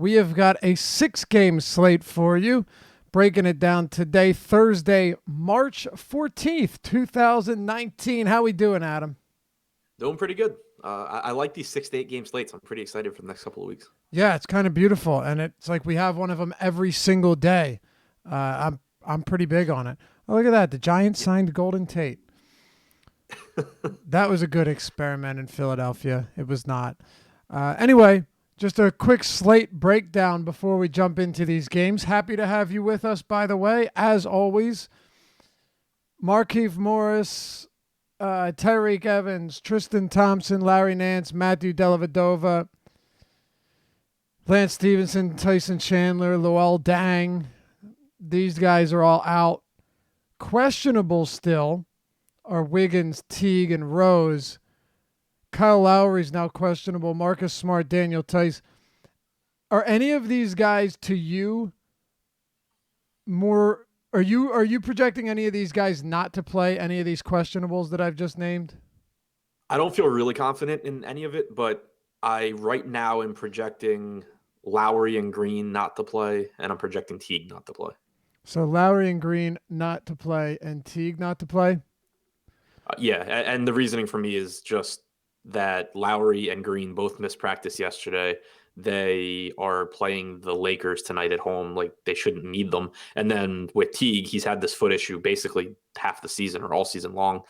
We have got a 6-game slate for you. Breaking it down today, Thursday, March 14th, 2019. How we doing, Adam? Doing pretty good. I like these 6 to 8 game slates. I'm pretty excited for the next couple of weeks. Yeah, it's kind of beautiful, and it's like we have one of them every single day. I'm pretty big on it. Oh, look at that. The Giants signed Golden Tate. That was a good experiment in Philadelphia. It was not. Anyway, just a quick slate breakdown before we jump into these games. Happy to have you with us, by the way. As always, Markieff Morris, Tyreek Evans, Tristan Thompson, Larry Nance, Matthew Dellavedova, Lance Stevenson, Tyson Chandler, Luol Deng. These guys are all out. Questionable still are Wiggins, Teague, and Rose. Kyle Lowry's now questionable. Marcus Smart, Daniel Tice. Are any of these guys to you more? Are you projecting any of these guys not to play any of these questionables that I've just named? I don't feel really confident in any of it, but I right now am projecting Lowry and Green not to play, and I'm projecting Teague not to play. So Lowry and Green not to play, and Teague not to play? Yeah, and the reasoning for me is just that Lowry and Green both missed practice yesterday. They are playing the Lakers tonight at home. Like, they shouldn't need them. And then with Teague, he's had this foot issue basically half the season or all season long.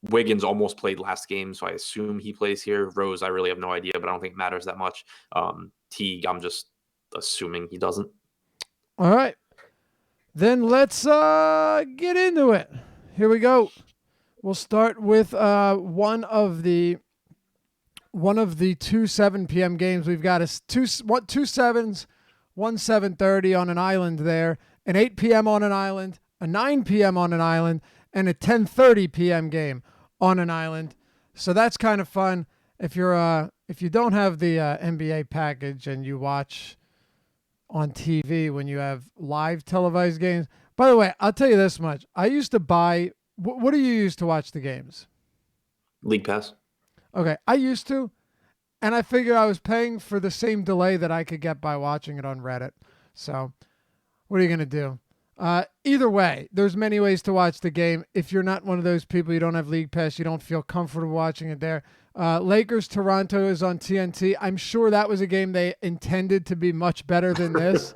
Wiggins almost played last game, so I assume he plays here. Rose, I really have no idea, but I don't think it matters that much. Teague, I'm just assuming he doesn't. All right. Then let's get into it. Here we go. We'll start with one of the 2 7 p.m. games. We've got two 7s, one 7:30 on an island there, an 8 p.m. on an island, a 9 p.m. on an island, and a 10:30 p.m. game on an island. So that's kind of fun. If you don't have the NBA package and you watch on TV when you have live televised games. By the way, I'll tell you this much. I used to buy. What do you use to watch the games? League Pass. Okay, I used to, and I figured I was paying for the same delay that I could get by watching it on Reddit. So, what are you gonna do? Either way, there's many ways to watch the game. If you're not one of those people, you don't have League Pass, you don't feel comfortable watching it there. Lakers Toronto is on TNT. I'm sure that was a game they intended to be much better than this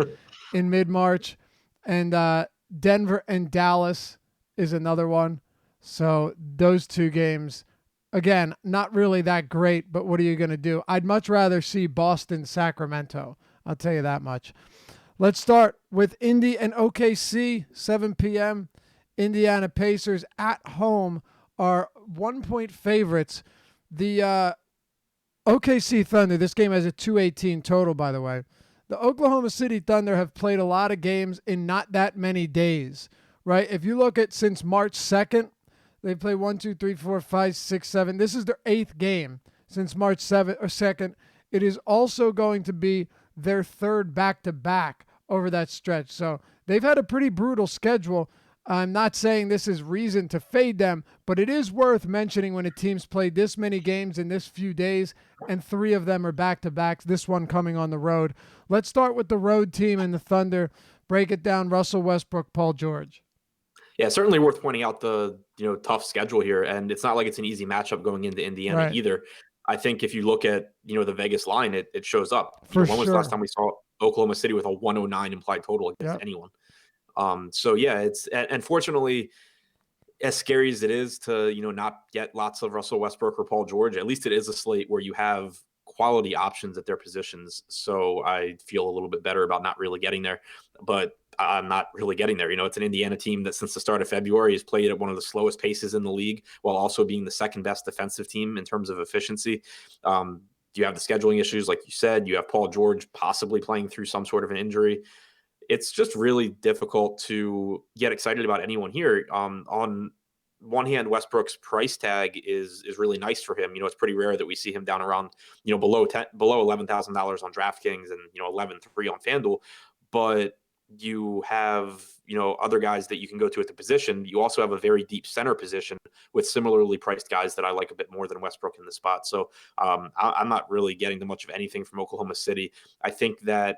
in mid-March. And Denver and Dallas is another one. So those two games, again, not really that great, but what are you going to do? I'd much rather see Boston, Sacramento. I'll tell you that much. Let's start with Indy and OKC, 7 p.m. Indiana Pacers at home are 1-point favorites. The OKC Thunder, this game has a 218 total, by the way. The Oklahoma City Thunder have played a lot of games in not that many days, right? If you look at since March 2nd, they've played 1, 2, 3, 4, 5, 6, 7. This is their 8th game since March 7th or 2nd. It is also going to be their 3rd back-to-back over that stretch. So they've had a pretty brutal schedule. I'm not saying this is reason to fade them, but it is worth mentioning when a team's played this many games in this few days, and 3 of them are back-to-backs, this one coming on the road. Let's start with the road team and the Thunder. Break it down, Russell Westbrook, Paul George. Yeah, certainly worth pointing out the tough schedule here, and it's not like it's an easy matchup going into Indiana either. I think if you look at the Vegas line, it shows up. When was the last time we saw Oklahoma City with a 109 implied total against anyone? So yeah, it's unfortunately, as scary as it is to not get lots of Russell Westbrook or Paul George, at least it is a slate where you have quality options at their positions. So I feel a little bit better about not really getting there, but I'm not really getting there. It's an Indiana team that since the start of February has played at one of the slowest paces in the league, while also being the second best defensive team in terms of efficiency. You have the scheduling issues, like you said. You have Paul George possibly playing through some sort of an injury. It's just really difficult to get excited about anyone here. On one hand, Westbrook's price tag is really nice for him. It's pretty rare that we see him down around below $11,000 on DraftKings and 11.3 on FanDuel. But you have, other guys that you can go to at the position. You also have a very deep center position with similarly priced guys that I like a bit more than Westbrook in the spot. So I'm not really getting much of anything from Oklahoma City. I think that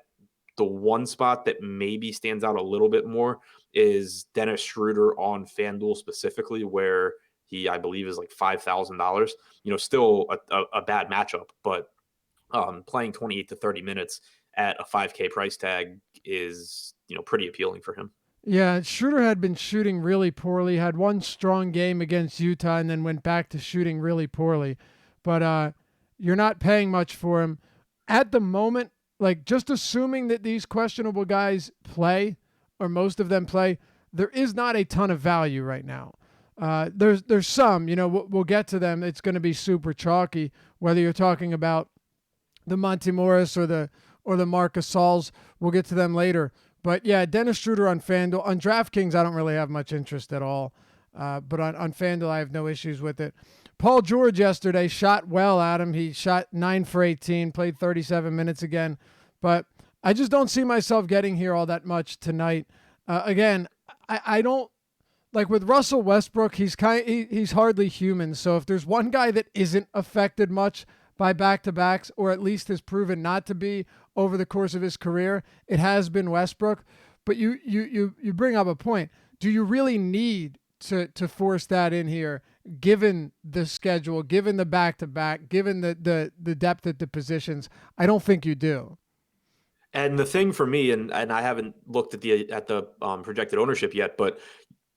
the one spot that maybe stands out a little bit more is Dennis Schroeder on FanDuel specifically, where he, I believe, is like $5,000. Still a bad matchup, but playing 28 to 30 minutes at a 5K price tag is, pretty appealing for him. Yeah, Schroeder had been shooting really poorly, had one strong game against Utah, and then went back to shooting really poorly. But you're not paying much for him. At the moment, like just assuming that these questionable guys play, or most of them play, there is not a ton of value right now. There's some, we'll get to them. It's going to be super chalky, whether you're talking about the Monty Morris or the Marc Gasols. We'll get to them later. But yeah, Dennis Schroeder on FanDuel. On DraftKings, I don't really have much interest at all. But on FanDuel, I have no issues with it. Paul George yesterday shot well, Adam. He shot 9 for 18, played 37 minutes again. But I just don't see myself getting here all that much tonight. Again, I don't like with Russell Westbrook. He's hardly human. So if there's one guy that isn't affected much by back-to-backs, or at least has proven not to be over the course of his career, it has been Westbrook. But you bring up a point. Do you really need to force that in here, given the schedule, given the back-to-back, given the depth at the positions? I don't think you do. And the thing for me, and I haven't looked at the projected ownership yet, but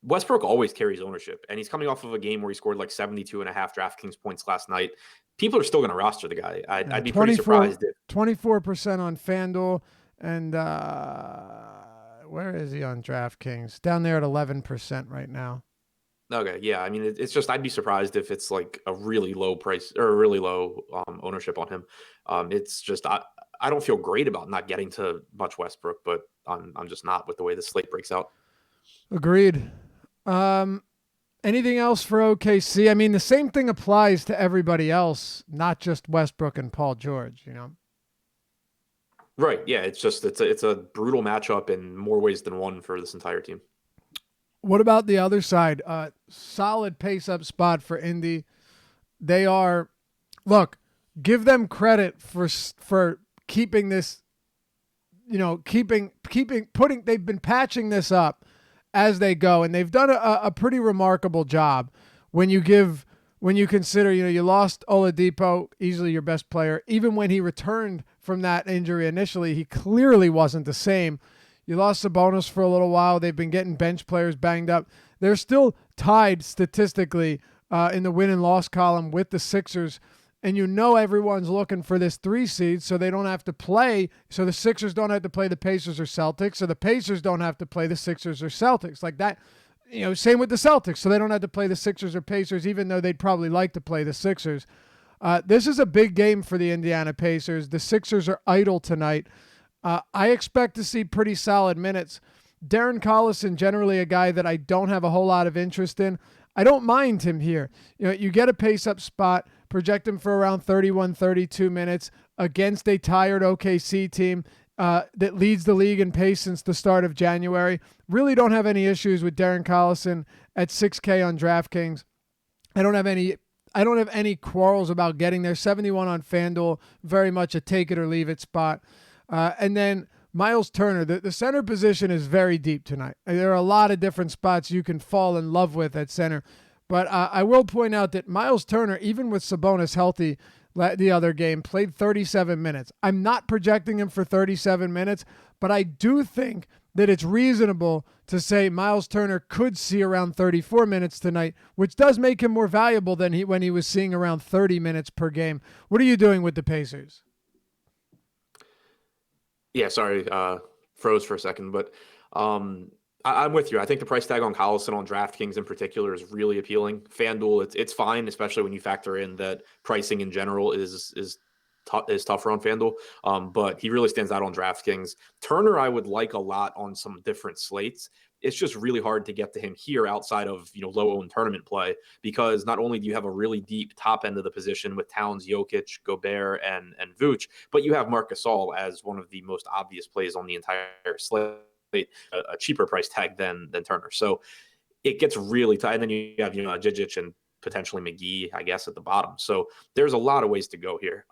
Westbrook always carries ownership, and he's coming off of a game where he scored like 72.5 DraftKings points last night. People are still going to roster the guy. I'd be pretty surprised if 24% on FanDuel, and where is he on DraftKings? Down there at 11% right now. Okay, yeah. I mean, it's just I'd be surprised if it's like a really low price or a really low ownership on him. It's just I don't feel great about not getting to much Westbrook, but I'm just not with the way the slate breaks out. Agreed. Anything else for OKC? I mean, the same thing applies to everybody else, not just Westbrook and Paul George, Right. Yeah. It's a brutal matchup in more ways than one for this entire team. What about the other side? Solid pace up spot for Indy. They are, look, give them credit for keeping this, they've been patching this up as they go, and they've done a pretty remarkable job when you consider, you lost Oladipo, easily your best player. Even when he returned from that injury initially, he clearly wasn't the same. You lost Sabonis for a little while. They've been getting bench players banged up. They're still tied statistically in the win and loss column with the Sixers. And everyone's looking for this 3 seed, so they don't have to play. So the Sixers don't have to play the Pacers or Celtics. So the Pacers don't have to play the Sixers or Celtics. Like that, same with the Celtics. So they don't have to play the Sixers or Pacers, even though they'd probably like to play the Sixers. This is a big game for the Indiana Pacers. The Sixers are idle tonight. I expect to see pretty solid minutes. Darren Collison, generally a guy that I don't have a whole lot of interest in. I don't mind him here. You get a pace-up spot, project him for around 31, 32 minutes against a tired OKC team that leads the league in pace since the start of January. Really don't have any issues with Darren Collison at 6K on DraftKings. I don't have any quarrels about getting there. 71 on FanDuel, very much a take-it-or-leave-it spot. And then Miles Turner, the center position is very deep tonight. There are a lot of different spots you can fall in love with at center. But I will point out that Miles Turner, even with Sabonis healthy the other game, played 37 minutes. I'm not projecting him for 37 minutes, but I do think that it's reasonable to say Miles Turner could see around 34 minutes tonight, which does make him more valuable than when he was seeing around 30 minutes per game. What are you doing with the Pacers? Yeah, sorry, froze for a second, but I'm with you. I think the price tag on Collison on DraftKings in particular is really appealing. FanDuel, it's fine, especially when you factor in that pricing in general is tougher on FanDuel. But he really stands out on DraftKings. Turner, I would like a lot on some different slates. It's just really hard to get to him here outside of low-owned tournament play, because not only do you have a really deep top end of the position with Towns, Jokic, Gobert, and Vooch, but you have Marc Gasol as one of the most obvious plays on the entire slate. a cheaper price tag than Turner. So it gets really tight. And then you have, Jijic and potentially McGee, I guess, at the bottom. So there's a lot of ways to go here.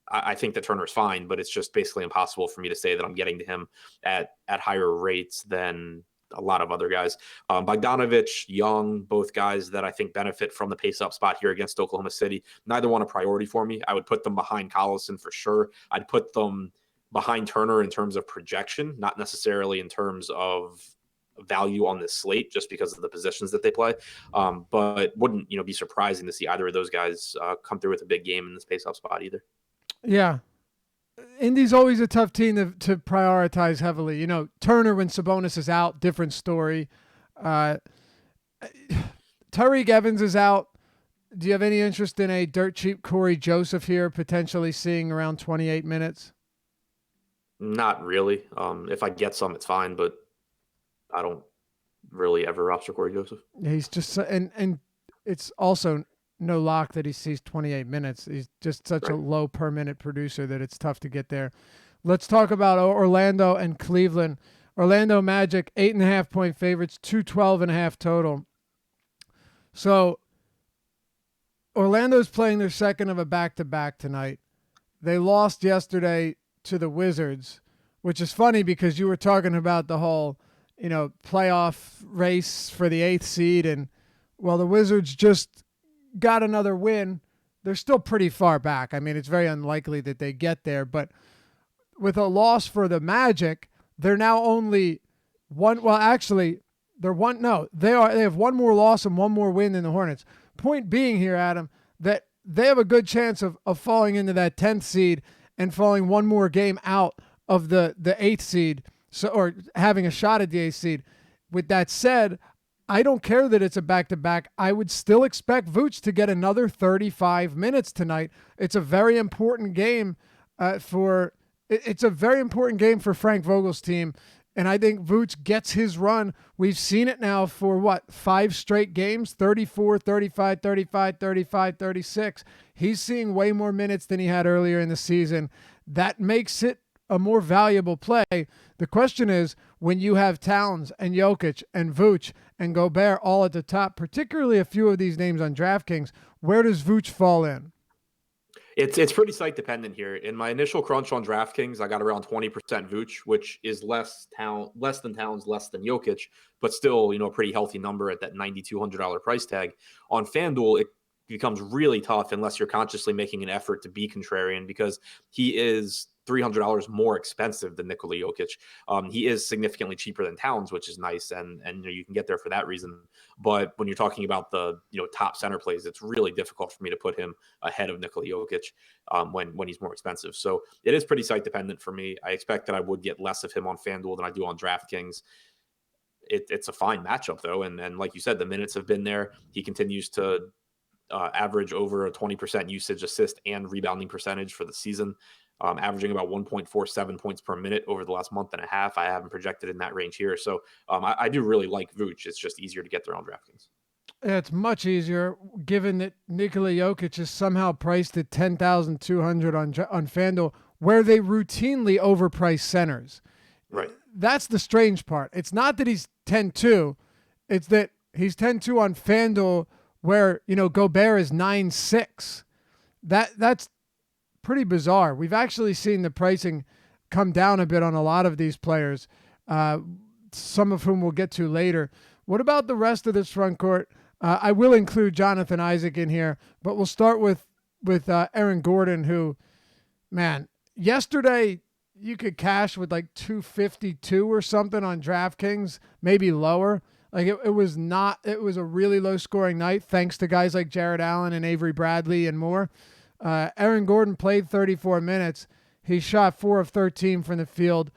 I think that Turner is fine, but it's just basically impossible for me to say that I'm getting to him at higher rates than a lot of other guys. Bogdanovich, Young, both guys that I think benefit from the pace up spot here against Oklahoma City. Neither one a priority for me. I would put them behind Collison for sure. I'd put them behind Turner in terms of projection, not necessarily in terms of value on this slate, just because of the positions that they play. But wouldn't be surprising to see either of those guys come through with a big game in this pace up spot either. Yeah. Indy's always a tough team to prioritize heavily. Turner, when Sabonis is out, different story. Tariq Evans is out. Do you have any interest in a dirt cheap Corey Joseph here, potentially seeing around 28 minutes? Not really. If I get some, it's fine, but I don't really ever roster Corey Joseph. He's just and it's also no lock that he sees 28 minutes. He's just such a low per minute producer that it's tough to get there. Let's talk about Orlando and Cleveland. Orlando Magic, 8.5 point favorites, 212.5 total. So Orlando's playing their second of a back-to-back tonight. They lost yesterday to the Wizards, which is funny because you were talking about the whole, playoff race for the 8th seed. And well, the Wizards just got another win. They're still pretty far back. I mean, it's very unlikely that they get there, but with a loss for the Magic, they're now only one. Well, actually, they're one. No, they have one more loss and one more win than the Hornets. Point being here, Adam, that they have a good chance of falling into that 10th seed and falling one more game out of the 8th seed. So, or having a shot at the 8th seed. With that said, I don't care that it's a back-to-back. I would still expect Vooch to get another 35 minutes tonight. It's a very important game It's a very important game for Frank Vogel's team, and I think Vooch gets his run. We've seen it now for 5 straight games, 34, 35, 35, 35, 36. He's seeing way more minutes than he had earlier in the season. That makes it a more valuable play. The question is, when you have Towns and Jokic and Vooch and Gobert all at the top, particularly a few of these names on DraftKings, where does Vooch fall in? It's pretty site dependent here. In my initial crunch on DraftKings, I got around 20% Vooch, which is less than Towns, less than Jokic, but still, a pretty healthy number at that $9,200 price tag. On FanDuel, it becomes really tough unless you're consciously making an effort to be contrarian, because he is $300 more expensive than Nikola Jokic. He is significantly cheaper than Towns, which is nice, and you can get there for that reason. But when you're talking about the top center plays, it's really difficult for me to put him ahead of Nikola Jokic when he's more expensive. So it is pretty site dependent for me. I expect that I would get less of him on FanDuel than I do on DraftKings. It's a fine matchup though, and like you said, the minutes have been there. He continues to average over a 20% usage, assist, and rebounding percentage for the season. Averaging about 1.47 points per minute over the last month and a half. I haven't projected in that range here. So I do really like Vooch. It's just easier to get there on DraftKings. Yeah, it's much easier given that Nikola Jokic is somehow priced at 10,200 on FanDuel, where they routinely overprice centers. Right. That's the strange part. It's not that he's 10-2. It's that he's 10-2 on FanDuel where, Gobert is 9-6. That's pretty bizarre. We've actually seen the pricing come down a bit on a lot of these players, some of whom we'll get to later. What about the rest of this front court? I will include Jonathan Isaac in here, but we'll start with Aaron Gordon, who, man, yesterday you could cash with like 252 or something on DraftKings, maybe lower. Like it was a really low scoring night, thanks to guys like Jared Allen and Avery Bradley and more. Aaron Gordon played 34 minutes. He shot 4 of 13 from the field,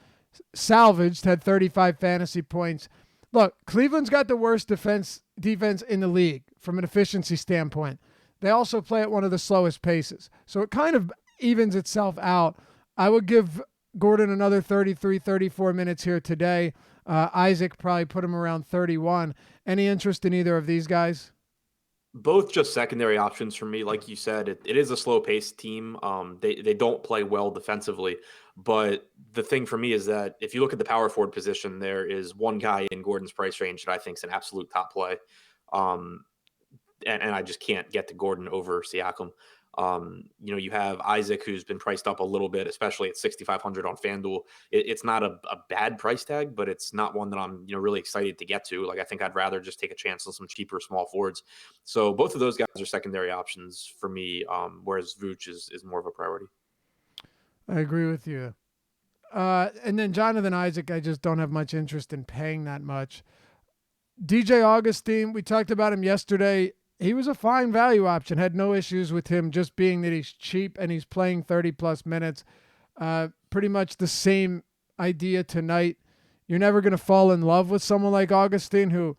salvaged, had 35 fantasy points. Look, Cleveland's got the worst defense in the league from an efficiency standpoint. They also play at one of the slowest paces. So it kind of evens itself out. I would give Gordon another 33, 34 minutes here today. Isaac probably put him around 31. Any interest in either of these guys? Both just secondary options for me. Like you said, it is a slow-paced team. They don't play well defensively. But the thing for me is that if you look at the power forward position, there is one guy in Gordon's price range that I think is an absolute top play. And I just can't get to Gordon over Siakam. You have Isaac, who's been priced up a little bit, especially at 6,500 on FanDuel. It's not a bad price tag, but it's not one that I'm really excited to get to. Like, I think I'd rather just take a chance on some cheaper small forwards. So both of those guys are secondary options for me, whereas Vooch is more of a priority. I agree with you. And then Jonathan Isaac, I just don't have much interest in paying that much. DJ Augustine, we talked about him yesterday. He was a fine value option. Had no issues with him just being that he's cheap and he's playing 30-plus minutes. Pretty much the same idea tonight. You're never going to fall in love with someone like Augustine, who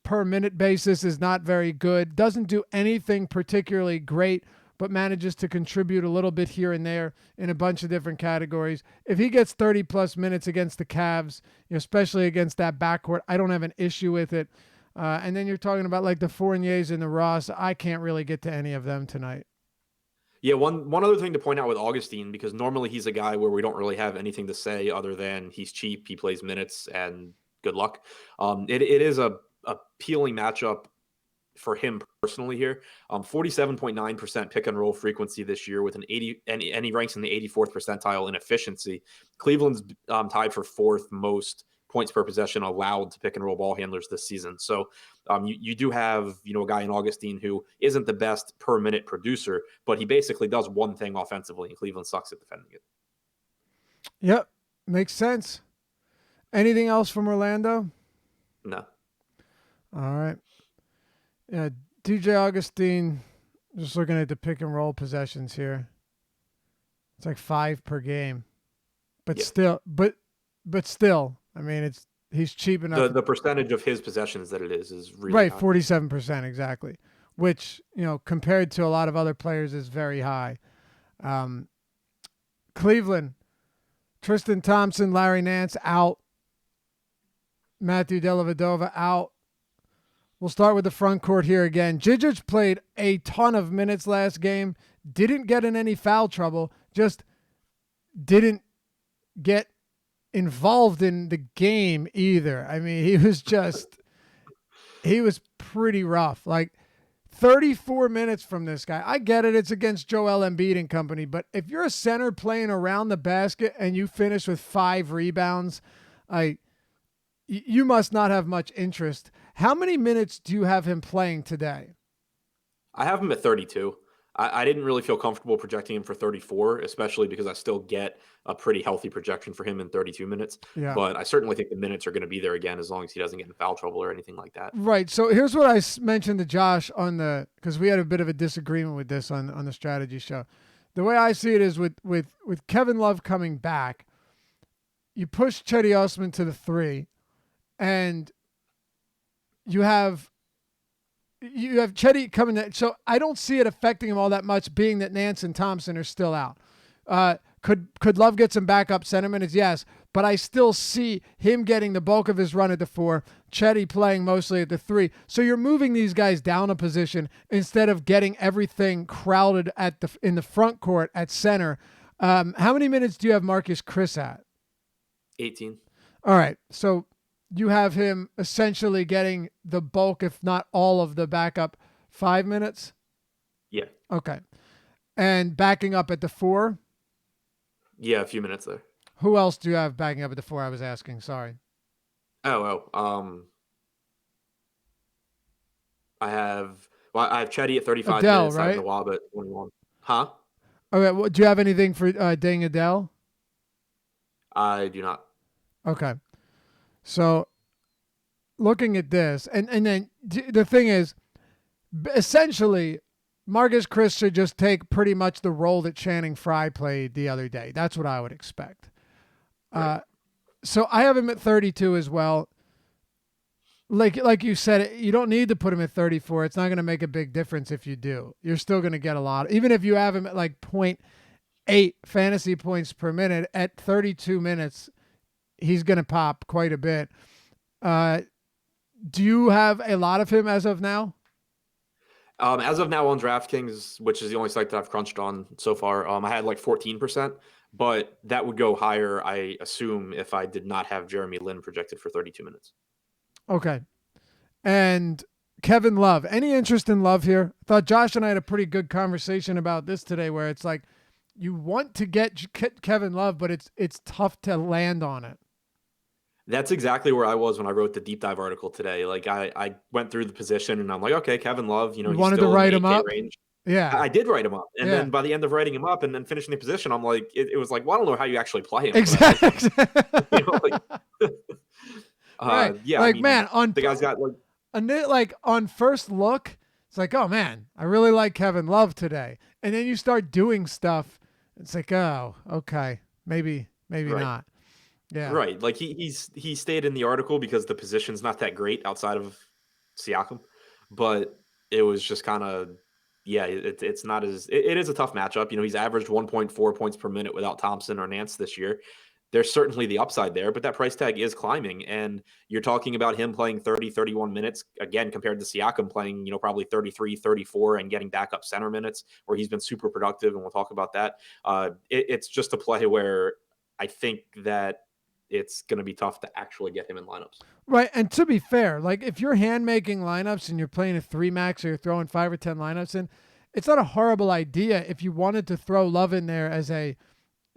per minute basis is not very good, doesn't do anything particularly great, but manages to contribute a little bit here and there in a bunch of different categories. If he gets 30-plus minutes against the Cavs, especially against that backcourt, I don't have an issue with it. And then you're talking about like the Fourniers and the Ross. I can't really get to any of them tonight. Yeah, one other thing to point out with Augustine, because normally he's a guy where we don't really have anything to say other than he's cheap, he plays minutes, and good luck. It is a appealing matchup for him personally here. 47.9% pick and roll frequency this year with an 80, and he ranks in the 84th percentile in efficiency. Cleveland's tied for fourth most points per possession allowed to pick and roll ball handlers this season. So you do have, a guy in Augustine who isn't the best per minute producer, but he basically does one thing offensively, and Cleveland sucks at defending it. Yep. Makes sense. Anything else from Orlando? No. All right. Yeah. DJ Augustine, just looking at the pick and roll possessions here. It's like 5 per game, but still, I mean, he's cheap enough. The percentage of his possessions that it is really right, high. 47% exactly, which compared to a lot of other players is very high. Cleveland, Tristan Thompson, Larry Nance out, Matthew Dellavedova out. We'll start with the front court here again. Djidzic played a ton of minutes last game, didn't get in any foul trouble, just didn't get involved in the game either. I mean, he was pretty rough. Like 34 minutes from this guy. I get it. It's against Joel Embiid and company, but if you're a center playing around the basket and you finish with 5 rebounds, you must not have much interest. How many minutes do you have him playing today? I have him at 32. I didn't really feel comfortable projecting him for 34, especially because I still get a pretty healthy projection for him in 32 minutes. Yeah. But I certainly think the minutes are going to be there again as long as he doesn't get in foul trouble or anything like that. Right. So here's what I mentioned to Josh because we had a bit of a disagreement with this on the strategy show. The way I see it is with Kevin Love coming back, you push Cedi Osman to the 3, and you have Cedi coming in. So I don't see it affecting him all that much, being that Nance and Thompson are still out. Could Love get some backup center minutes? Yes, but I still see him getting the bulk of his run at the 4, Cedi playing mostly at the 3. So you're moving these guys down a position instead of getting everything crowded in the front court at center. How many minutes do you have Marcus Chris at? 18. All right, so you have him essentially getting the bulk, if not all, of the backup 5 minutes? Yeah. Okay. And backing up at the 4? Yeah, a few minutes there. Who else do you have backing up at the 4? I was asking. Sorry. I have Cedi at 35 Adele, minutes. Right? I have Nawab at 21. Huh? Okay. Well, do you have anything for Deng Adele? I do not. Okay. So looking at this, and then the thing is, essentially, Marcus Chris should just take pretty much the role that Channing Frye played the other day. That's what I would expect. Right. So I have him at 32 as well. Like you said, you don't need to put him at 34. It's not going to make a big difference if you do. You're still going to get a lot. Even if you have him at like 0.8 fantasy points per minute at 32 minutes, he's going to pop quite a bit. Do you have a lot of him as of now? As of now on DraftKings, which is the only site that I've crunched on so far, I had like 14%, but that would go higher, I assume, if I did not have Jeremy Lin projected for 32 minutes. Okay. And Kevin Love, any interest in Love here? I thought Josh and I had a pretty good conversation about this today, where it's like you want to get Kevin Love, but it's tough to land on it. That's exactly where I was when I wrote the deep dive article today. Like I went through the position and I'm like, okay, Kevin Love, he's wanted still to write in him the 8K up. range. Yeah, I did write him up, and then by the end of writing him up and then finishing the position, I'm like, it was like, well, I don't know how you actually play him. Exactly. Right. Yeah, like man, on the guy's got like on first look, it's like, oh man, I really like Kevin Love today, and then you start doing stuff, it's like, oh, okay, maybe right. Not. Yeah, right. Like he stayed in the article because the position's not that great outside of Siakam, but it was just kind of. Yeah, it's not as it is a tough matchup. He's averaged 1.4 points per minute without Thompson or Nance this year. There's certainly the upside there, but that price tag is climbing. And you're talking about him playing 30, 31 minutes, again, compared to Siakam playing, probably 33, 34 and getting backup center minutes where he's been super productive. And we'll talk about that. It's just a play where I think that it's going to be tough to actually get him in lineups. Right. And to be fair, like if you're hand making lineups and you're playing a 3 max or you're throwing 5 or 10 lineups in, it's not a horrible idea if you wanted to throw Love in there as a,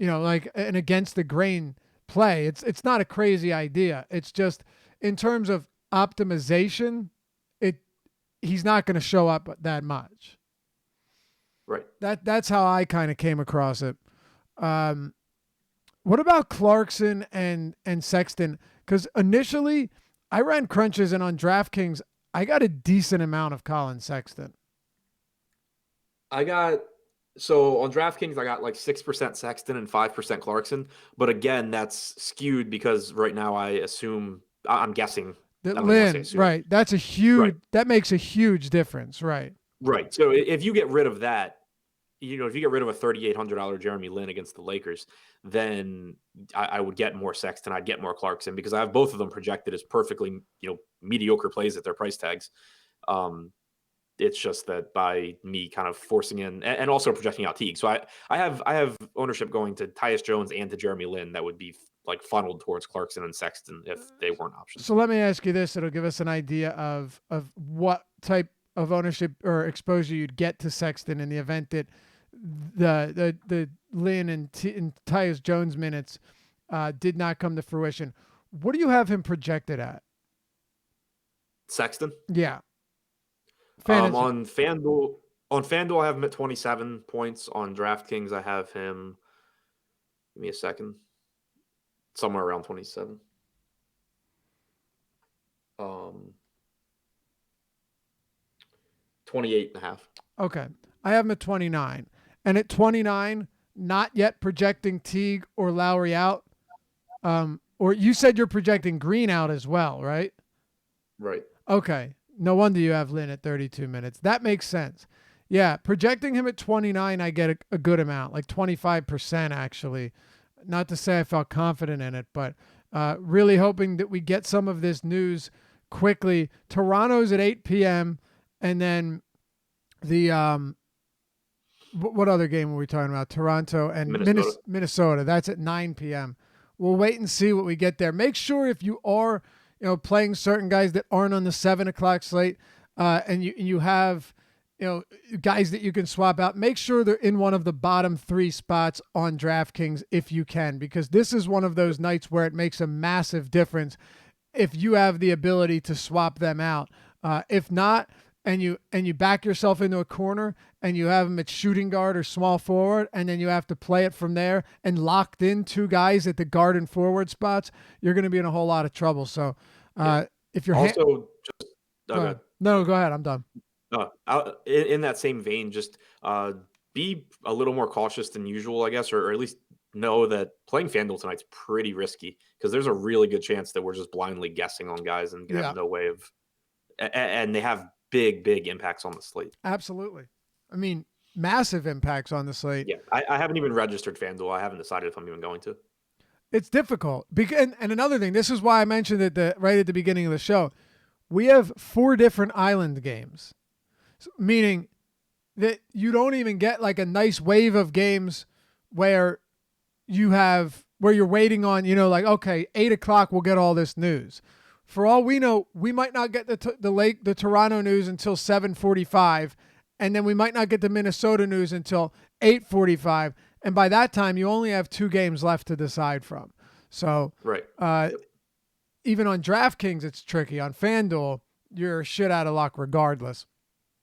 like an against the grain play. It's not a crazy idea. It's just in terms of optimization, he's not going to show up that much. Right. That's how I kind of came across it. What about Clarkson and Sexton? Because initially I ran crunches, and on DraftKings I got a decent amount of Colin Sexton. So on DraftKings, I got like 6% Sexton and 5% Clarkson. But again, that's skewed because right now I'm guessing that Lynn, right? That's a huge. Right. That makes a huge difference, right? Right. So if you get rid of that, if you get rid of a $3,800 Jeremy Lin against the Lakers, then I would get more Sexton. I'd get more Clarkson because I have both of them projected as perfectly, mediocre plays at their price tags. It's just that by me kind of forcing in and also projecting out Teague. So I have ownership going to Tyus Jones and to Jeremy Lin that would be like funneled towards Clarkson and Sexton if they weren't options. So let me ask you this. It'll give us an idea of what type of ownership or exposure you'd get to Sexton in the event that the Lin and Tyus Jones minutes did not come to fruition. What do you have him projected at? Sexton? Yeah. On FanDuel, I have him at 27 points. On DraftKings, I have him. Give me a second. Somewhere around 27. 28.5. Okay. I have him at 29. And at 29, not yet projecting Teague or Lowry out. Or you said you're projecting Green out as well, right? Right. Okay. No wonder you have Lin at 32 minutes. That makes sense. Yeah, projecting him at 29, I get a good amount, like 25% actually. Not to say I felt confident in it, but really hoping that we get some of this news quickly. Toronto's at 8 p.m. And then the what other game were we talking about? Toronto and Minnesota. That's at 9 p.m. We'll wait and see what we get there. Make sure if you are playing certain guys that aren't on the 7 o'clock slate, and you have, guys that you can swap out, make sure they're in one of the bottom 3 spots on DraftKings if you can, because this is one of those nights where it makes a massive difference if you have the ability to swap them out. If not, and you back yourself into a corner and you have them at shooting guard or small forward, and then you have to play it from there and locked in 2 guys at the guard and forward spots, you're going to be in a whole lot of trouble. So if you're also no, go ahead. I'm done. In that same vein, just be a little more cautious than usual, I guess, or at least know that playing FanDuel tonight's pretty risky because there's a really good chance that we're just blindly guessing on guys and have no way of, and they have big impacts on the slate. Absolutely. I mean, massive impacts on the slate. Yeah, I haven't even registered FanDuel. I haven't decided if I'm even going to. It's difficult. And another thing, this is why I mentioned it right at the beginning of the show. We have 4 different island games, meaning that you don't even get like a nice wave of games where, you have where you're waiting on, like, okay, 8:00 we'll get all this news. For all we know, we might not get the Toronto news until 7:45, and then we might not get the Minnesota news until 8:45. And by that time, you only have 2 games left to decide from. So right. Even on DraftKings, it's tricky. On FanDuel, you're shit out of luck regardless.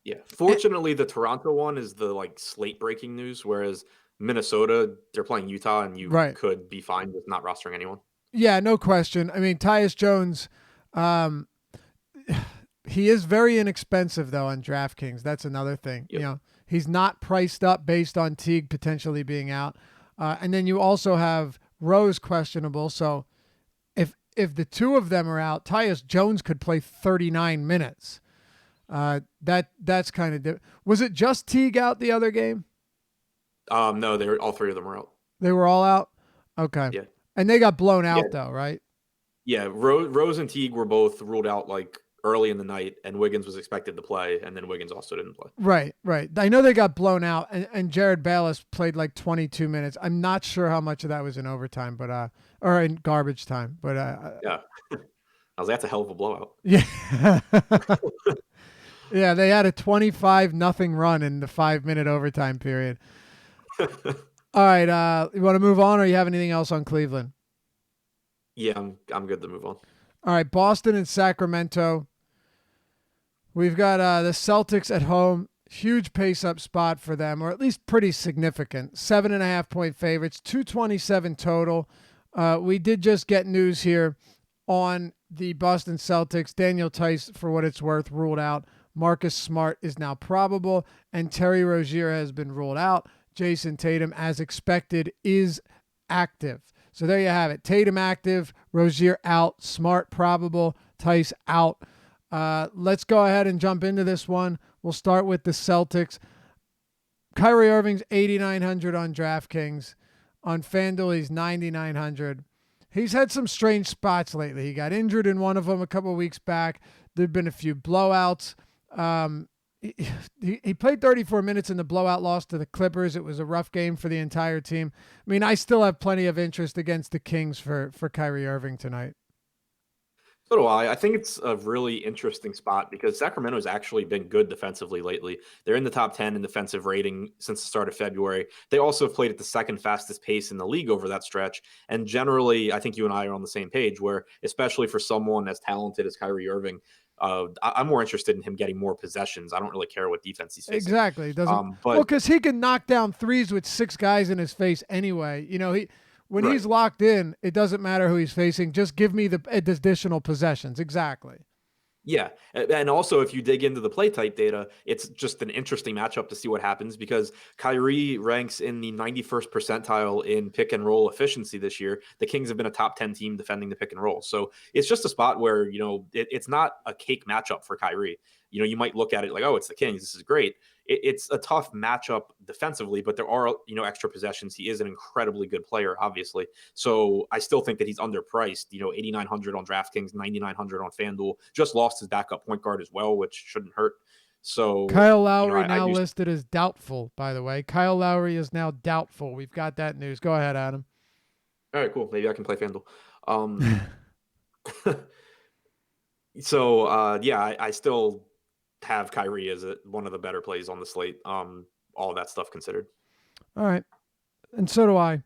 Yeah. Fortunately, the Toronto one is the slate breaking news, whereas Minnesota, they're playing Utah, and you could be fine with not rostering anyone. Yeah, no question. I mean, Tyus Jones, he is very inexpensive though on DraftKings. That's another thing. Yep. He's not priced up based on Teague potentially being out, and then you also have Rose questionable. So if the 2 of them are out, Tyus Jones could play 39 minutes. That's kind of was it just Teague out the other game? No, all 3 of them were out. They were all out? Okay. Yeah. And they got blown out though, right? Yeah, Rose and Teague were both ruled out early in the night, and Wiggins was expected to play, and then Wiggins also didn't play. Right. I know they got blown out, and Jared Bayless played 22 minutes. I'm not sure how much of that was in overtime, but or in garbage time, but yeah. I was like, that's a hell of a blowout. Yeah. Yeah, they had a 25-0 run in the 5-minute overtime period. All right, you want to move on, or you have anything else on Cleveland? Yeah, I'm good to move on. All right, Boston and Sacramento. We've got the Celtics at home. Huge pace-up spot for them, or at least pretty significant. 7.5-point favorites, 227 total. We did just get news here on the Boston Celtics. Daniel Tice, for what it's worth, ruled out. Marcus Smart is now probable, and Terry Rozier has been ruled out. Jason Tatum, as expected, is active. So there you have it. Tatum active, Rozier out, Smart probable, Tice out. Let's go ahead and jump into this one. We'll start with the Celtics. Kyrie Irving's 8,900 on DraftKings. On FanDuel, he's 9,900. He's had some strange spots lately. He got injured in one of them a couple of weeks back. There've been a few blowouts. He played 34 minutes in the blowout loss to the Clippers. It was a rough game for the entire team. I mean, I still have plenty of interest against the Kings for Kyrie Irving tonight. So do I. I think it's a really interesting spot because Sacramento's actually been good defensively lately. They're in the top 10 in defensive rating since the start of February. They also have played at the 2nd fastest pace in the league over that stretch. And generally, I think you and I are on the same page where, especially for someone as talented as Kyrie Irving, I'm more interested in him getting more possessions. I don't really care what defense he's facing. Exactly. Because he can knock down threes with 6 guys in his face anyway. When he's locked in, it doesn't matter who he's facing. Just give me the additional possessions. Exactly. Yeah. And also, if you dig into the play type data, it's just an interesting matchup to see what happens because Kyrie ranks in the 91st percentile in pick and roll efficiency this year. The Kings have been a top 10 team defending the pick and roll. So it's just a spot where, it's not a cake matchup for Kyrie. You might look at it like, oh, it's the Kings. This is great. It's a tough matchup defensively, but there are, extra possessions. He is an incredibly good player, obviously. So I still think that he's underpriced, 8,900 on DraftKings, 9,900 on FanDuel. Just lost his backup point guard as well, which shouldn't hurt. So Kyle Lowry now listed as doubtful, by the way. Kyle Lowry is now doubtful. We've got that news. Go ahead, Adam. All right, cool. Maybe I can play FanDuel. So, I still have Kyrie as one of the better plays on the slate. All that stuff considered. All right. And so do I.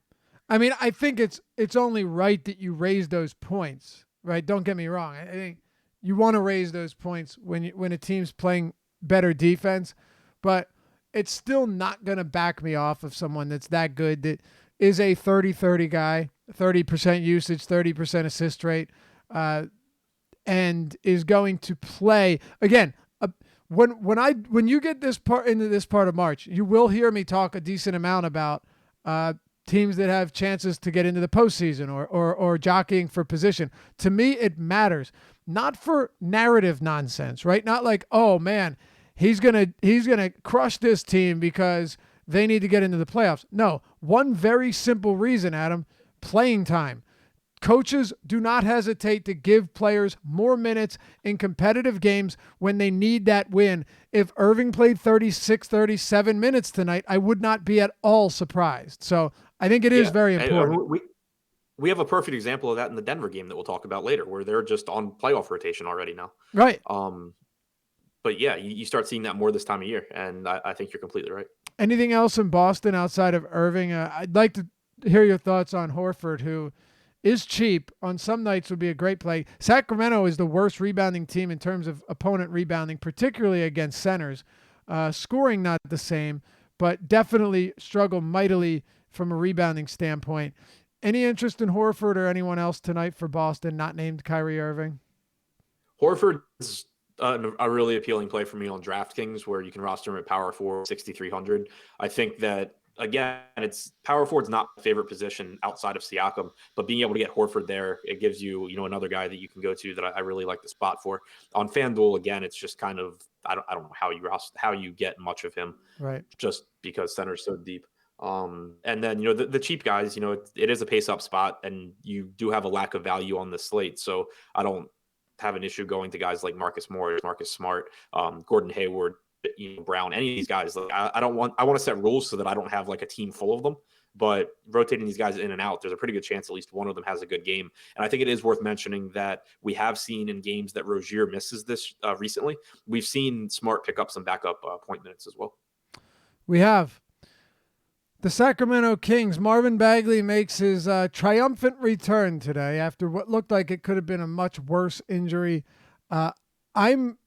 I mean, I think it's only right that you raise those points, right? Don't get me wrong. I think you want to raise those points when a team's playing better defense, but it's still not going to back me off of someone that's that good, that is a 30-30 guy, 30% usage, 30% assist rate, and is going to play again. When you get into this part of March, you will hear me talk a decent amount about teams that have chances to get into the postseason or jockeying for position. To me, it matters not for narrative nonsense, right? Not like, oh man, he's gonna crush this team because they need to get into the playoffs. No, one very simple reason, Adam: playing time. Coaches do not hesitate to give players more minutes in competitive games when they need that win. If Irving played 36, 37 minutes tonight, I would not be at all surprised. So I think it is very important. We have a perfect example of that in the Denver game that we'll talk about later, where they're just on playoff rotation already now. Right. But yeah, you start seeing that more this time of year, and I think you're completely right. Anything else in Boston outside of Irving? I'd like to hear your thoughts on Horford, who is cheap. On some nights would be a great play. Sacramento is the worst rebounding team in terms of opponent rebounding, particularly against centers. Scoring not the same, but definitely struggle mightily from a rebounding standpoint. Any interest in Horford or anyone else tonight for Boston not named Kyrie Irving? Horford is a really appealing play for me on DraftKings, where you can roster him at power forward 6,300. I think that, again, it's power forward's not my favorite position outside of Siakam, but being able to get Horford there, it gives you, another guy that you can go to that I really like the spot for. On FanDuel, again, it's just kind of, I don't know how you get much of him, right? Just because center's so deep. And then, the cheap guys, it is a pace up spot, and you do have a lack of value on the slate. So I don't have an issue going to guys like Marcus Morris, Marcus Smart, Gordon Hayward, Brown, any of these guys. Like I want to set rules so that I don't have like a team full of them, but rotating these guys in and out, there's a pretty good chance at least one of them has a good game. And I think it is worth mentioning that we have seen in games that Rozier misses this recently, we've seen Smart pick up some backup point minutes as well. We have. The Sacramento Kings, Marvin Bagley makes his triumphant return today after what looked like it could have been a much worse injury. I'm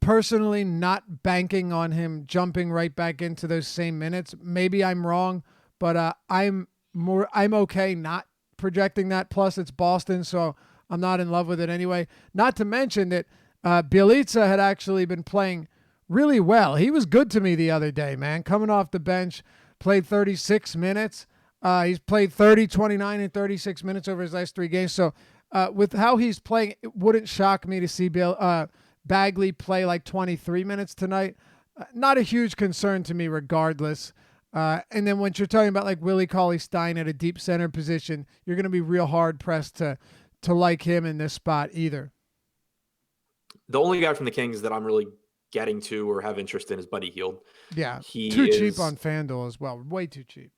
personally not banking on him jumping right back into those same minutes. Maybe I'm wrong, but I'm okay not projecting that. Plus, it's Boston, so I'm not in love with it anyway. Not to mention that Bjelica had actually been playing really well. He was good to me the other day, man, coming off the bench. Played 36 minutes. He's played 30, 29, and 36 minutes over his last 3 games. So with how he's playing, it wouldn't shock me to see Bagley play like 23 minutes tonight. Not a huge concern to me regardless. And then when you're talking about like Willie Cauley-Stein at a deep center position, you're going to be real hard-pressed to like him in this spot either. The only guy from the Kings that I'm really getting to or have interest in is Buddy Hield. Yeah, too cheap on FanDuel as well. Way too cheap.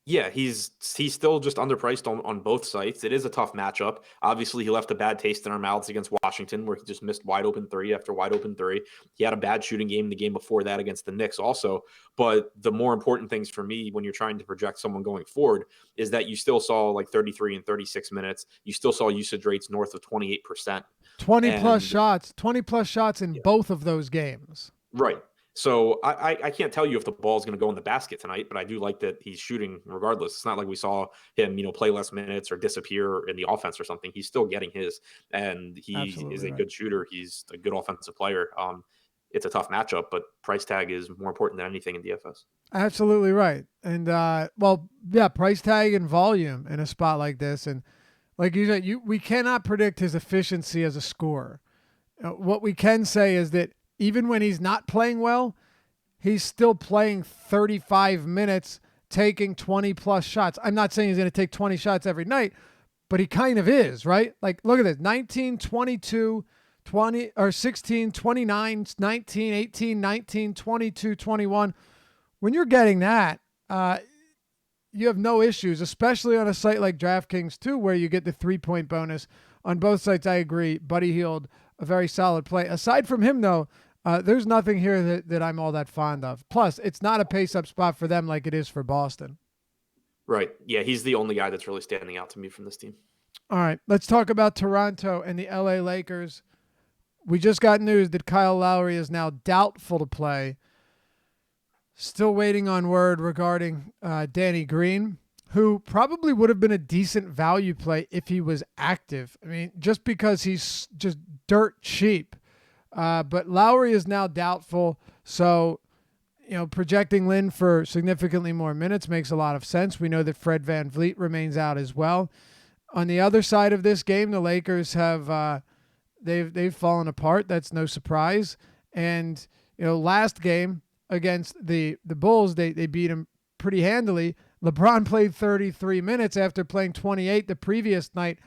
Yeah, he's still just underpriced on both sites. It is a tough matchup. Obviously, he left a bad taste in our mouths against Washington, where he just missed wide open 3 after wide open 3. He had a bad shooting game the game before that against the Knicks also. But the more important things for me when you're trying to project someone going forward is that you still saw like 33 and 36 minutes. You still saw usage rates north of 28%. 20 plus shots in both of those games. Right. So I can't tell you if the ball is going to go in the basket tonight, but I do like that he's shooting regardless. It's not like we saw him, play less minutes or disappear in the offense or something. He's still getting his, and he is a good shooter. He's a good offensive player. It's a tough matchup, but price tag is more important than anything in DFS. Absolutely right. And price tag and volume in a spot like this. And like you said, we cannot predict his efficiency as a scorer. What we can say is that even when he's not playing well, he's still playing 35 minutes, taking 20-plus shots. I'm not saying he's going to take 20 shots every night, but he kind of is, right? Like, look at this, 19, 22, 20, or 16, 29, 19, 18, 19, 22, 21. When you're getting that, you have no issues, especially on a site like DraftKings, too, where you get the 3-point bonus. On both sites, I agree. Buddy Hield, a very solid play. Aside from him, though, there's nothing here that I'm all that fond of. Plus, it's not a pace-up spot for them like it is for Boston. Right. Yeah, he's the only guy that's really standing out to me from this team. All right, let's talk about Toronto and the LA Lakers. We just got news that Kyle Lowry is now doubtful to play. Still waiting on word regarding Danny Green, who probably would have been a decent value play if he was active. I mean, just because he's just dirt cheap. But Lowry is now doubtful, so projecting Lynn for significantly more minutes makes a lot of sense. We know that Fred VanVleet remains out as well. On the other side of this game, the Lakers have they've fallen apart. That's no surprise. And last game against the Bulls, they beat him pretty handily. LeBron played 33 minutes after playing 28 the previous night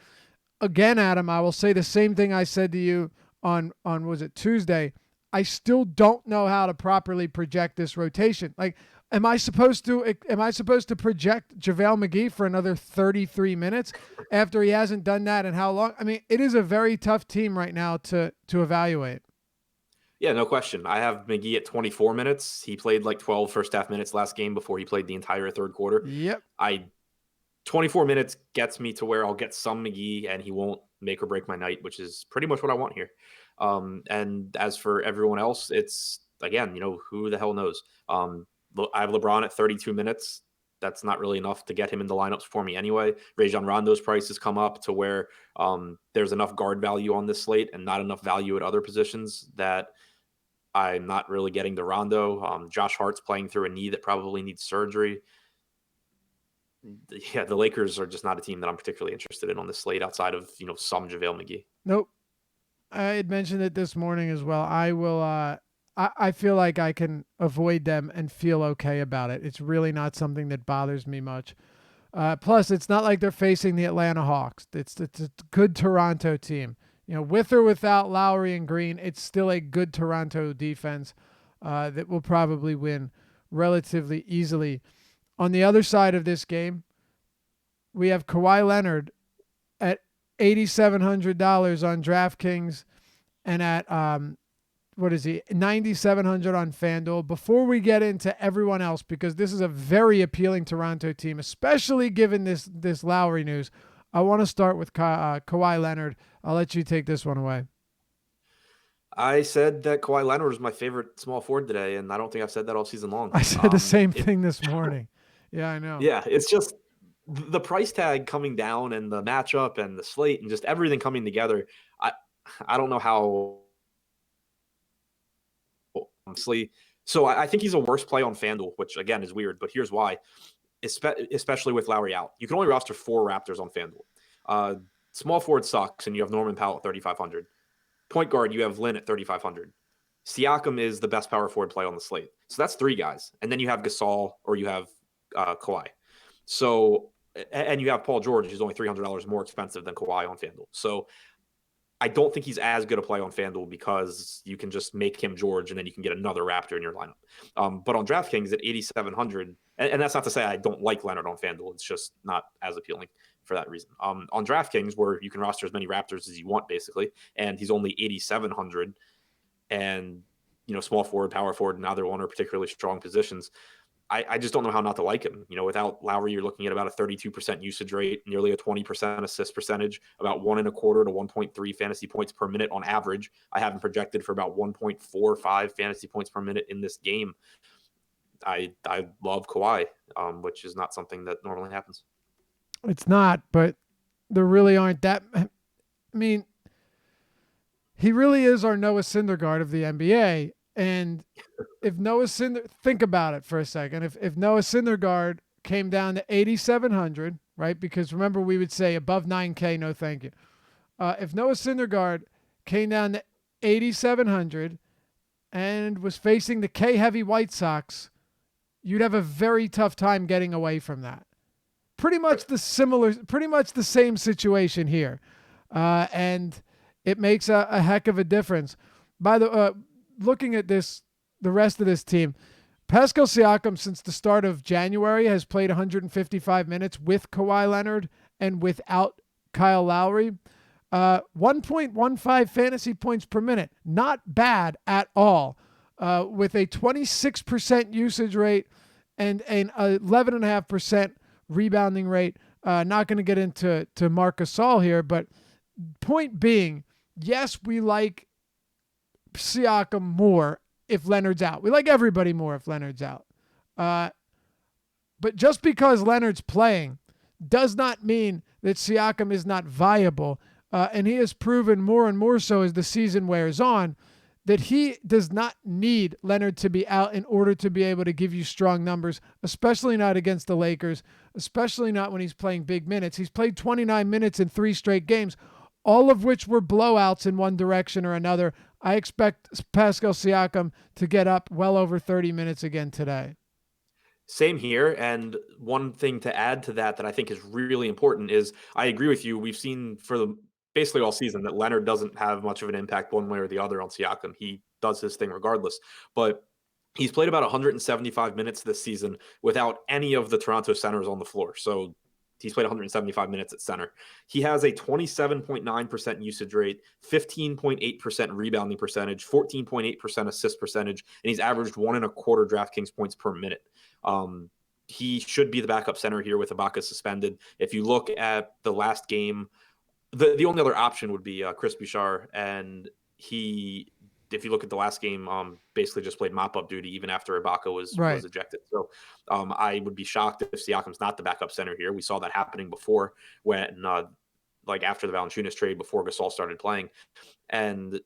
again, Adam, I will say the same thing I said to you on was it Tuesday? I still don't know how to properly project this rotation. Like, am I supposed to project JaVale McGee for another 33 minutes after he hasn't done that in how long? I mean, it is a very tough team right now to evaluate. Yeah, no question. I have McGee at 24 minutes. He played like 12 first half minutes last game before he played the entire third quarter. Yep. 24 minutes gets me to where I'll get some McGee and he won't make or break my night, which is pretty much what I want here. And as for everyone else, it's, again, who the hell knows? I have LeBron at 32 minutes. That's not really enough to get him in the lineups for me anyway. Rajon Rondo's prices come up to where there's enough guard value on this slate and not enough value at other positions that I'm not really getting the Rondo. Josh Hart's playing through a knee that probably needs surgery. Yeah, the Lakers are just not a team that I'm particularly interested in on this slate outside of, some JaVale McGee. Nope. I had mentioned it this morning as well. I will I feel like I can avoid them and feel okay about it. It's really not something that bothers me much. Plus, it's not like they're facing the Atlanta Hawks. It's a good Toronto team. With or without Lowry and Green, it's still a good Toronto defense that will probably win relatively easily. On the other side of this game, we have Kawhi Leonard at $8,700 on DraftKings and at $9,700 on FanDuel. Before we get into everyone else, because this is a very appealing Toronto team, especially given this Lowry news, I want to start with Kawhi Leonard. I'll let you take this one away. I said that Kawhi Leonard was my favorite small forward today, and I don't think I've said that all season long. I said the same thing this morning. Yeah, I know. Yeah, it's just the price tag coming down and the matchup and the slate and just everything coming together. I don't know how. Honestly, so I think he's a worse play on FanDuel, which again is weird, but here's why. Especially with Lowry out, you can only roster 4 Raptors on FanDuel. Small forward sucks, and you have Norman Powell at 3,500. Point guard, you have Lin at 3,500. Siakam is the best power forward play on the slate, so that's 3 guys, and then you have Gasol or you have Kawhi. So, and you have Paul George, who's only $300 more expensive than Kawhi on FanDuel. So I don't think he's as good a play on FanDuel because you can just make him George and then you can get another Raptor in your lineup. But on DraftKings at 8,700, and that's not to say I don't like Leonard on FanDuel. It's just not as appealing for that reason. On DraftKings, where you can roster as many Raptors as you want, basically, and he's only 8,700, and small forward, power forward, neither one are particularly strong positions. I just don't know how not to like him. Without Lowry, you're looking at about a 32% usage rate, nearly a 20% assist percentage, about 1.25 to 1.3 fantasy points per minute on average. I have him projected for about 1.45 fantasy points per minute in this game. I love Kawhi, which is not something that normally happens. It's not, but there really aren't that. I mean, he really is our Noah Syndergaard of the NBA. And if think about it for a second. If Noah Syndergaard came down to 8,700, right? Because remember, we would say above 9K, no thank you. If Noah Syndergaard came down to 8,700 and was facing the K-heavy White Sox, you'd have a very tough time getting away from that. Pretty much the same situation here. And it makes a heck of a difference. By the looking at the rest of this team, Pascal Siakam since the start of January has played 155 minutes with Kawhi Leonard and without Kyle Lowry. 1.15 fantasy points per minute. Not bad at all. With a 26% usage rate and an 11.5% rebounding rate. Not going to get into Marc Gasol here, but point being, yes, we like Siakam more if Leonard's out. We like everybody more if Leonard's out. But just because Leonard's playing does not mean that Siakam is not viable. And he has proven more and more so as the season wears on that he does not need Leonard to be out in order to be able to give you strong numbers, especially not against the Lakers, especially not when he's playing big minutes. He's played 29 minutes in 3 straight games, all of which were blowouts in one direction or another. I expect Pascal Siakam to get up well over 30 minutes again today. Same here. And one thing to add to that I think is really important is I agree with you. We've seen for the basically all season that Leonard doesn't have much of an impact one way or the other on Siakam. He does his thing regardless. But he's played about 175 minutes this season without any of the Toronto centers on the floor. So he's played 175 minutes at center. He has a 27.9% usage rate, 15.8% rebounding percentage, 14.8% assist percentage, and he's averaged 1.25 DraftKings points per minute. He should be the backup center here with Ibaka suspended. If you look at the last game, the only other option would be Chris Bouchard, and if you look at the last game, basically just played mop-up duty even after Ibaka was ejected. So I would be shocked if Siakam's not the backup center here. We saw that happening before when, after the Valanciunas trade, before Gasol started playing. And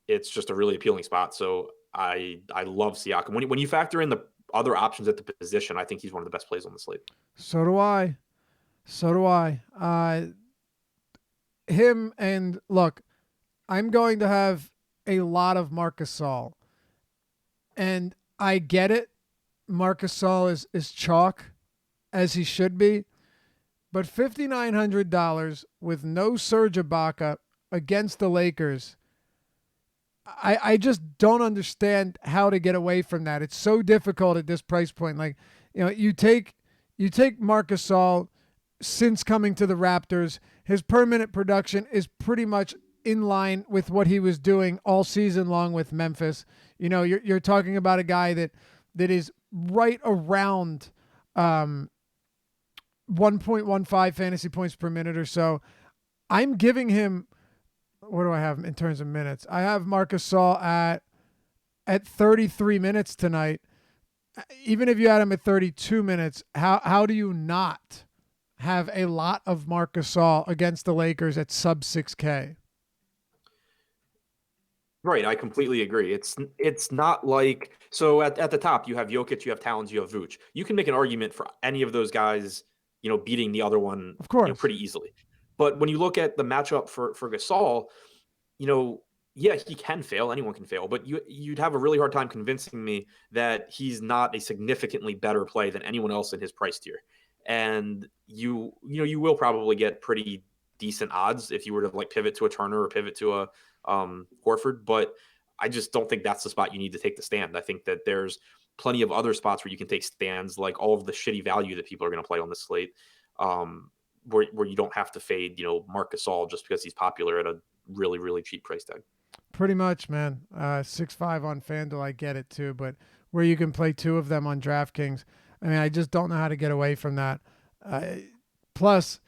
it's just a really appealing spot. So I love Siakam. When you factor in the other options at the position, I think he's one of the best plays on the slate. So do I. Him and look, I'm going to have a lot of Marc Gasol, and I get it. Marc Gasol is chalk, as he should be, but $5,900 with no Serge Ibaka against the Lakers, I just don't understand how to get away from that. It's so difficult at this price point. You take Marc Gasol since coming to the Raptors, his per minute production is pretty much in line with what he was doing all season long with Memphis. You're talking about a guy that is right around 1.15 fantasy points per minute or so. I'm giving him, what do I have in terms of minutes? I have Marc Gasol at 33 minutes tonight. Even if you had him at 32 minutes, how do you not have a lot of Marc Gasol against the Lakers at sub 6K? Right, I completely agree. It's not like, so at the top you have Jokic, you have Towns, you have Vooch. You can make an argument for any of those guys, beating the other one, of course, pretty easily. But when you look at the matchup for Gasol, yeah, he can fail. Anyone can fail, but you'd have a really hard time convincing me that he's not a significantly better play than anyone else in his price tier. And you will probably get pretty decent odds if you were to pivot to a Turner or pivot to a Horford, but I just don't think that's the spot you need to take the stand. I think that there's plenty of other spots where you can take stands, like all of the shitty value that people are going to play on this slate, where you don't have to fade, Marc Gasol just because he's popular at a really, really cheap price tag. Pretty much, man. 6.5 on FanDuel, I get it too, but where you can play two of them on DraftKings, I just don't know how to get away from that. Plus,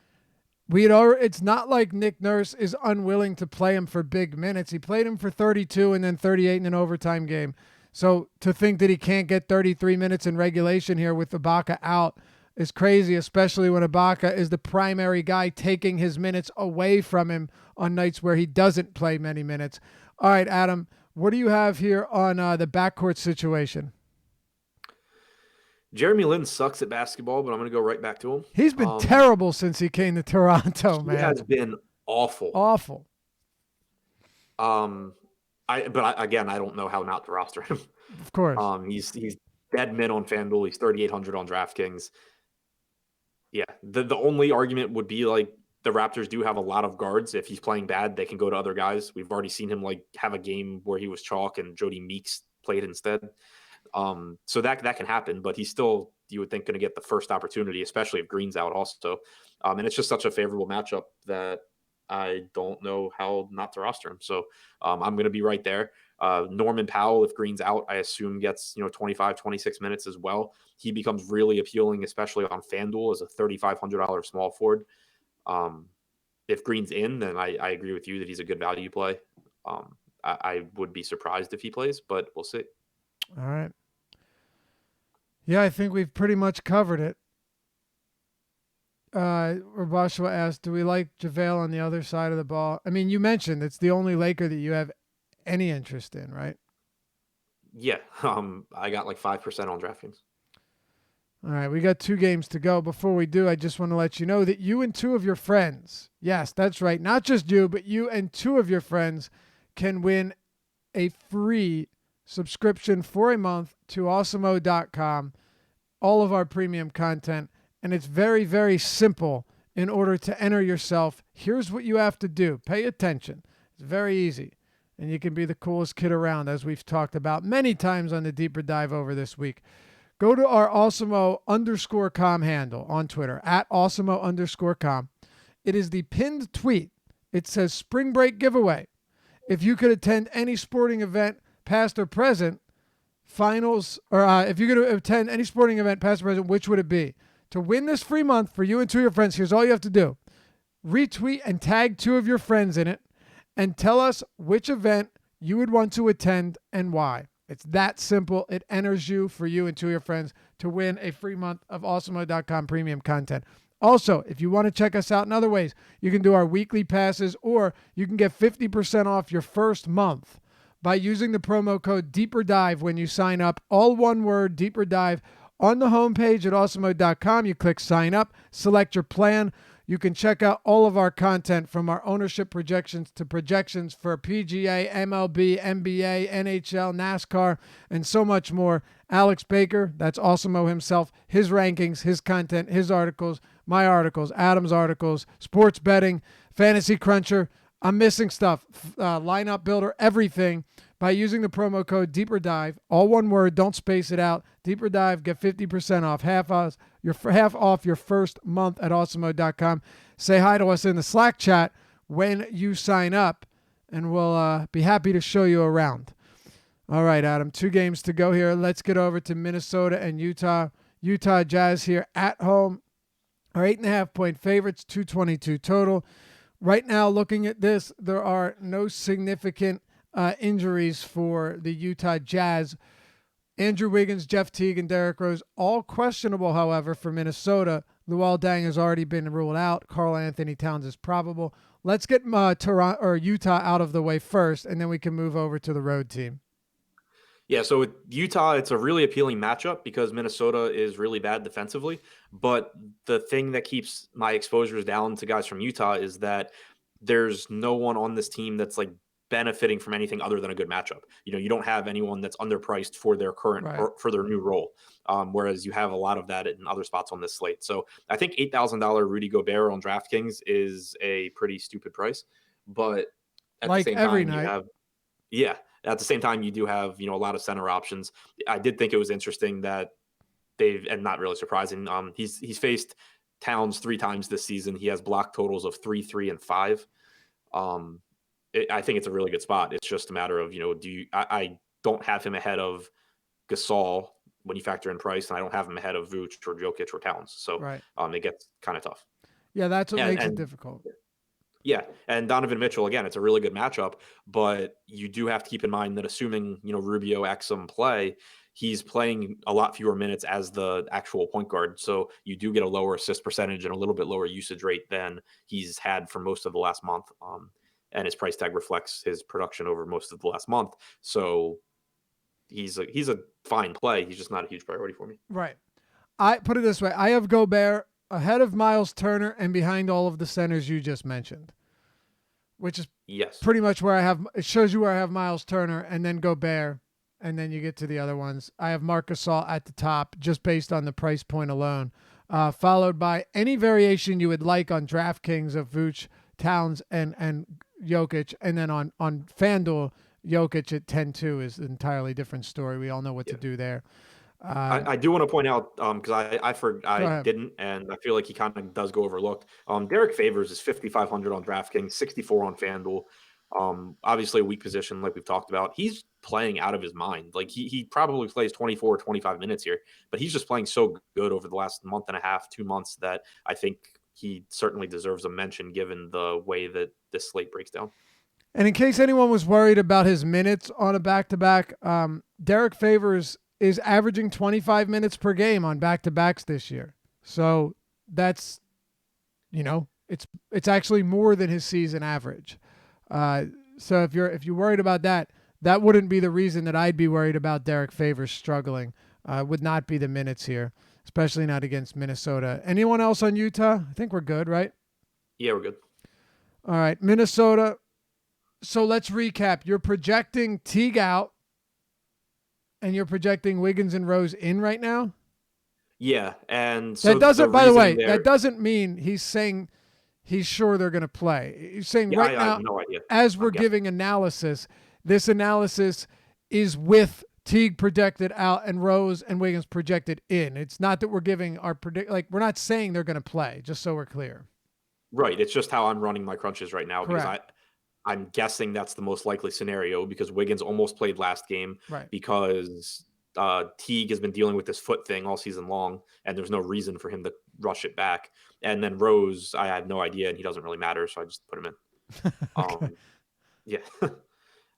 it's not like Nick Nurse is unwilling to play him for big minutes. He played him for 32 and then 38 in an overtime game. So to think that he can't get 33 minutes in regulation here with Ibaka out is crazy, especially when Ibaka is the primary guy taking his minutes away from him on nights where he doesn't play many minutes. All right, Adam, what do you have here on the backcourt situation? Jeremy Lin sucks at basketball, but I'm going to go right back to him. He's been terrible since he came to Toronto, man. He has been awful. Awful. Again, I don't know how not to roster him. Of course. He's dead mid on FanDuel. He's 3,800 on DraftKings. Yeah, the only argument would be the Raptors do have a lot of guards. If he's playing bad, they can go to other guys. We've already seen him have a game where he was chalk and Jody Meeks played instead. So that can happen, but he's still, you would think, going to get the first opportunity, especially if Green's out also. And it's just such a favorable matchup that I don't know how not to roster him. So I'm going to be right there. Norman Powell, if Green's out, I assume gets 25, 26 minutes as well. He becomes really appealing, especially on FanDuel as a $3,500 small forward. If Green's in, then I agree with you that he's a good value play. I would be surprised if he plays, but we'll see. All right. Yeah, I think we've pretty much covered it. Rabashua asked, do we like JaVale on the other side of the ball? You mentioned it's the only Laker that you have any interest in, right? Yeah. I got 5% on DraftKings. All right, we got 2 games to go. Before we do, I just want to let you know that you and 2 of your friends, yes, that's right, not just you, but you and 2 of your friends can win a free subscription for a month to awesemo.com, all of our premium content, and it's very, very simple in order to enter yourself. Here's what you have to do. Pay attention. It's very easy. And you can be the coolest kid around, as we've talked about many times on the Deeper Dive over this week. Go to our Awesemo_com handle on Twitter, at Awesemo_com. It is the pinned tweet. It says Spring Break Giveaway. If you could attend any sporting event, past or present, if you could attend any sporting event, past or present, which would it be? To win this free month for you and 2 of your friends, here's all you have to do. Retweet and tag 2 of your friends in it and tell us which event you would want to attend and why. It's that simple. It enters you for you and 2 of your friends to win a free month of Awesemo.com premium content. Also, if you want to check us out in other ways, you can do our weekly passes, or you can get 50% off your first month by using the promo code DEEPERDIVE when you sign up. All one word, Deeper Dive. On the homepage at Awesemo.com, you click sign up, select your plan. You can check out all of our content, from our ownership projections to projections for PGA, MLB, NBA, NHL, NASCAR, and so much more. Alex Baker, that's Awesemo himself, his rankings, his content, his articles, my articles, Adam's articles, sports betting, fantasy cruncher. I'm missing stuff, lineup builder, everything. By using the promo code Deeper Dive, all one word, don't space it out. Deeper Dive, get 50% off, half off your first month at Awesemo.com. Say hi to us in the Slack chat when you sign up, and we'll be happy to show you around. All right, Adam, 2 games to go here. Let's get over to Minnesota and Utah. Utah Jazz here at home are 8.5-point favorites, 222 total. Right now, looking at this, there are no significant injuries for the Utah Jazz. Andrew Wiggins, Jeff Teague, and Derrick Rose, all questionable, however, for Minnesota. Luol Deng has already been ruled out. Karl Anthony Towns is probable. Let's get Utah out of the way first, and then we can move over to the road team. Yeah, so with Utah, it's a really appealing matchup because Minnesota is really bad defensively. But the thing that keeps my exposures down to guys from Utah is that there's no one on this team that's like benefiting from anything other than a good matchup. You know, you don't have anyone that's underpriced for their current or for their new role, whereas you have a lot of that in other spots on this slate. So I think $8,000 Rudy Gobert on DraftKings is a pretty stupid price, but at like the same every time, night. at the same time, you do have, a lot of center options. I did think it was interesting that and not really surprising. He's faced Towns 3 times this season. He has block totals of 3, 3, and 5. I think it's a really good spot. It's just a matter of, I don't have him ahead of Gasol when you factor in price, and I don't have him ahead of Vooch or Jokic or Towns. So it gets kind of tough. Yeah, that's what makes it difficult. Yeah, and Donovan Mitchell, again, it's a really good matchup, but you do have to keep in mind that assuming, Rubio, Exum play, he's playing a lot fewer minutes as the actual point guard. So you do get a lower assist percentage and a little bit lower usage rate than he's had for most of the last month. And his price tag reflects his production over most of the last month. So he's a fine play. He's just not a huge priority for me. Right. I put it this way. I have Gobert ahead of Miles Turner and behind all of the centers you just mentioned, which is pretty much where I have, it shows you where I have Miles Turner and then Gobert, and then you get to the other ones. I have Marc Gasol at the top just based on the price point alone, followed by any variation you would like on DraftKings of Vooch, Towns, and Jokic, and then on FanDuel, Jokic at 10-2 is an entirely different story. We all know what to do there. I do want to point out, because I didn't, and I feel like he kind of does go overlooked. Derek Favors is 5,500 on DraftKings, 64 on FanDuel. Obviously a weak position, like we've talked about. He's playing out of his mind. Like he probably plays 24 or 25 minutes here, but he's just playing so good over the last month and a half, 2 months, that I think he certainly deserves a mention given the way that this slate breaks down. And in case anyone was worried about his minutes on a back-to-back, Derek Favors is averaging 25 minutes per game on back-to-backs this year. So that's, it's actually more than his season average. So if you're worried about that, that wouldn't be the reason that I'd be worried about Derek Favors struggling. Would not be the minutes here, especially not against Minnesota. Anyone else on Utah? I think we're good, right? Yeah, we're good. All right, Minnesota. So let's recap. You're projecting Teague out, and you're projecting Wiggins and Rose in right now? Yeah, and so that doesn't. the By the way, there, that doesn't mean he's saying he's sure they're going to play. He's saying yeah, right I have now, no idea. as we're giving analysis, this analysis is with Teague projected out and Rose and Wiggins projected in. It's not that we're giving our we're not saying they're going to play. Just so we're clear. Right. It's just how I'm running my crunches right now. Correct. Because I'm guessing that's the most likely scenario because Wiggins almost played last game. Right. Because Teague has been dealing with this foot thing all season long, and there's no reason for him to rush it back. And then Rose, I had no idea, and he doesn't really matter, so I just put him in. Okay. Yeah.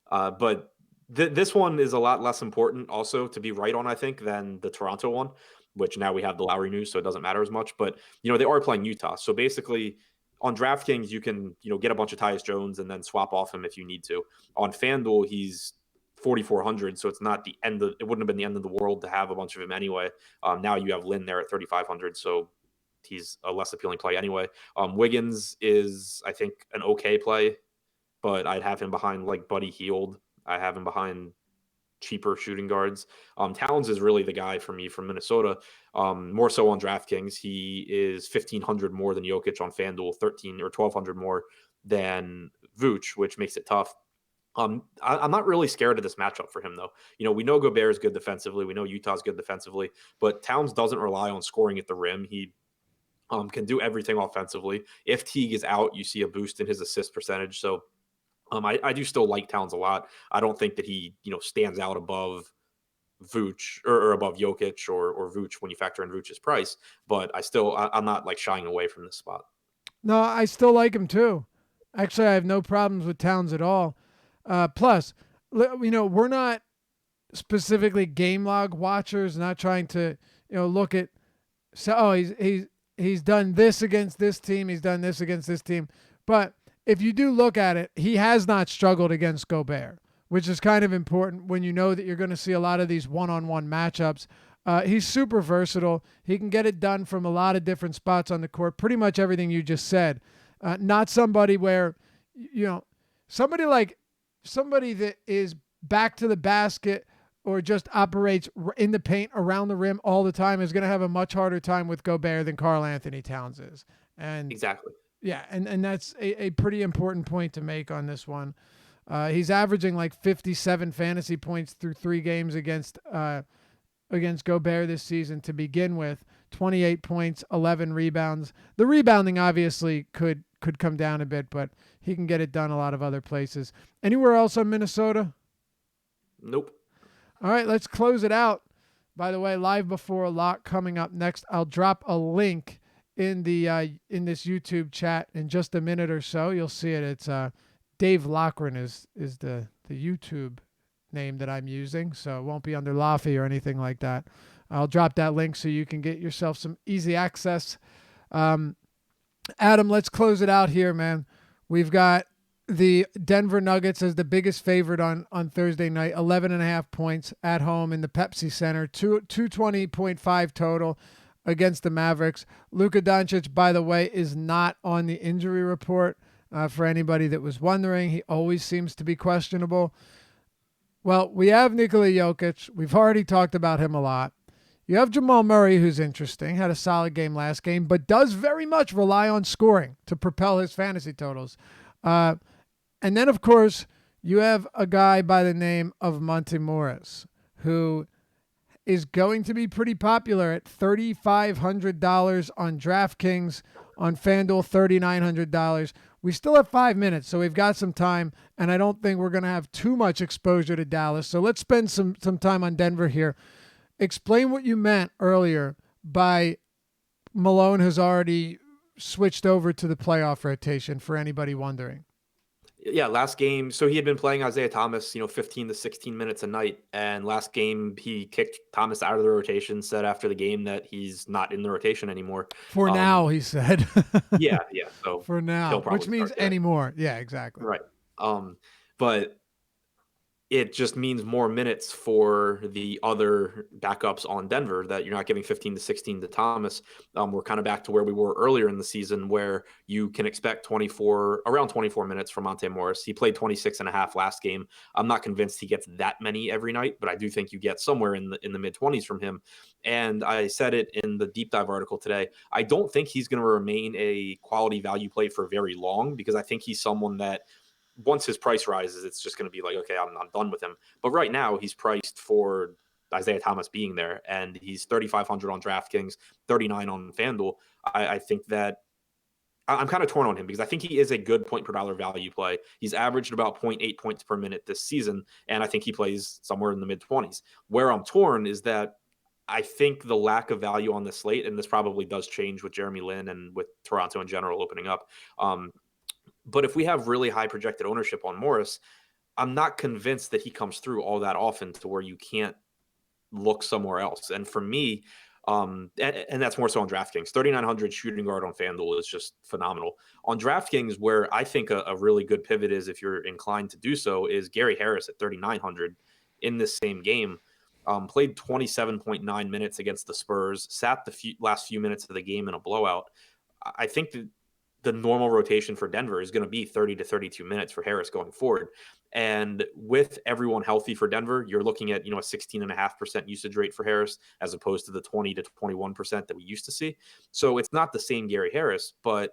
But this one is a lot less important also to be right on, I think, than the Toronto one, which now we have the Lowry news, so it doesn't matter as much. But, they are playing Utah. So basically, on DraftKings, you can, get a bunch of Tyus Jones and then swap off him if you need to. On FanDuel, he's 4,400, so it's not it wouldn't have been the end of the world to have a bunch of him anyway. Now you have Lynn there at 3,500, so he's a less appealing play anyway. Wiggins is, I think, an okay play, but I'd have him behind like Buddy Hield. I have him behind cheaper shooting guards. Towns is really the guy for me from Minnesota. More so on DraftKings, he is 1,500 more than Jokic on FanDuel, 13 or 1,200 more than Vooch, which makes it tough. I'm not really scared of this matchup for him, though. We know Gobert is good defensively. We know Utah's good defensively, but Towns doesn't rely on scoring at the rim. He can do everything offensively. If Teague is out, you see a boost in his assist percentage. So I do still like Towns a lot. I don't think that he, stands out above Vooch or above Jokic or Vooch when you factor in Vooch's price. But I'm not like shying away from this spot. No, I still like him too. Actually, I have no problems with Towns at all. Plus, we're not specifically game log watchers, not trying to, look at, he's done this against this team, he's done this against this team. But if you do look at it, he has not struggled against Gobert, which is kind of important when you know that you're going to see a lot of these one-on-one matchups. He's super versatile. He can get it done from a lot of different spots on the court, pretty much everything you just said. Not somebody where, somebody that is back to the basket or just operates in the paint around the rim all the time is going to have a much harder time with Gobert than Karl Anthony Towns is. And exactly. Yeah, and that's a pretty important point to make on this one. He's averaging like 57 fantasy points through 3 games against Gobert this season to begin with. 28 points, 11 rebounds. The rebounding obviously could come down a bit, but he can get it done a lot of other places. Anywhere else on Minnesota? Nope. All right, let's close it out. By the way, live before a lock coming up next. I'll drop a link in this YouTube chat in just a minute or so. You'll see it. It's Dave Lochran is the YouTube name that I'm using, so it won't be under Laffy or anything like that. I'll drop that link so you can get yourself some easy access. Adam, let's close it out here, man. We've got the Denver Nuggets as the biggest favorite on Thursday night, 11.5 points at home in the Pepsi Center, 220.5 total against the Mavericks. Luka Doncic, by the way, is not on the injury report. For anybody that was wondering, he always seems to be questionable. Well, we have Nikola Jokic. We've already talked about him a lot. You have Jamal Murray, who's interesting, had a solid game last game, but does very much rely on scoring to propel his fantasy totals. And then, of course, you have a guy by the name of Monte Morris, who is going to be pretty popular at $3,500 on DraftKings, on FanDuel $3,900. We still have 5 minutes, so we've got some time, and I don't think we're going to have too much exposure to Dallas. So let's spend some time on Denver here. Explain what you meant earlier by Malone has already switched over to the playoff rotation for anybody wondering. Yeah, last game, so he had been playing Isaiah Thomas, 15 to 16 minutes a night. And last game, he kicked Thomas out of the rotation, said after the game that he's not in the rotation anymore. For now, he said. yeah. So for now, which means anymore. Yeah, exactly. Right. But it just means more minutes for the other backups on Denver that you're not giving 15 to 16 to Thomas. We're kind of back to where we were earlier in the season where you can expect around 24 minutes from Monte Morris. He played 26 and a half last game. I'm not convinced he gets that many every night, but I do think you get somewhere in the mid 20s from him. And I said it in the deep dive article today. I don't think he's going to remain a quality value play for very long because I think he's someone that once his price rises, it's just going to be like, okay, I'm done with him. But right now, he's priced for Isaiah Thomas being there, and he's 3,500 on DraftKings, 39 on FanDuel. I think that I'm kind of torn on him because I think he is a good point per dollar value play. He's averaged about 0.8 points per minute this season, and I think he plays somewhere in the mid 20s. Where I'm torn is that I think the lack of value on the slate, and this probably does change with Jeremy Lin and with Toronto in general opening up. But if we have really high projected ownership on Morris, I'm not convinced that he comes through all that often to where you can't look somewhere else. And for me, and that's more so on DraftKings, 3,900 shooting guard on FanDuel is just phenomenal. On DraftKings, where I think a really good pivot is, if you're inclined to do so, is Gary Harris at 3,900 in this same game. Played 27.9 minutes against the Spurs, sat the last few minutes of the game in a blowout. I think that the normal rotation for Denver is going to be 30 to 32 minutes for Harris going forward. And with everyone healthy for Denver, you're looking at, a 16.5% usage rate for Harris, as opposed to the 20 to 21% that we used to see. So it's not the same Gary Harris, but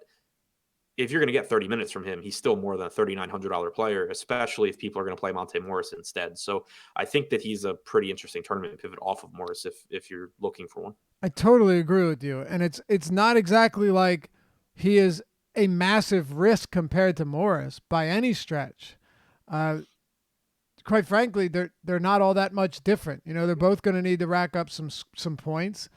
if you're going to get 30 minutes from him, he's still more than a $3,900 player, especially if people are going to play Monte Morris instead. So I think that he's a pretty interesting tournament pivot off of Morris if you're looking for one. I totally agree with you. And it's not exactly like he is a massive risk compared to Morris by any stretch. Quite frankly, they're not all that much different. They're both going to need to rack up some points.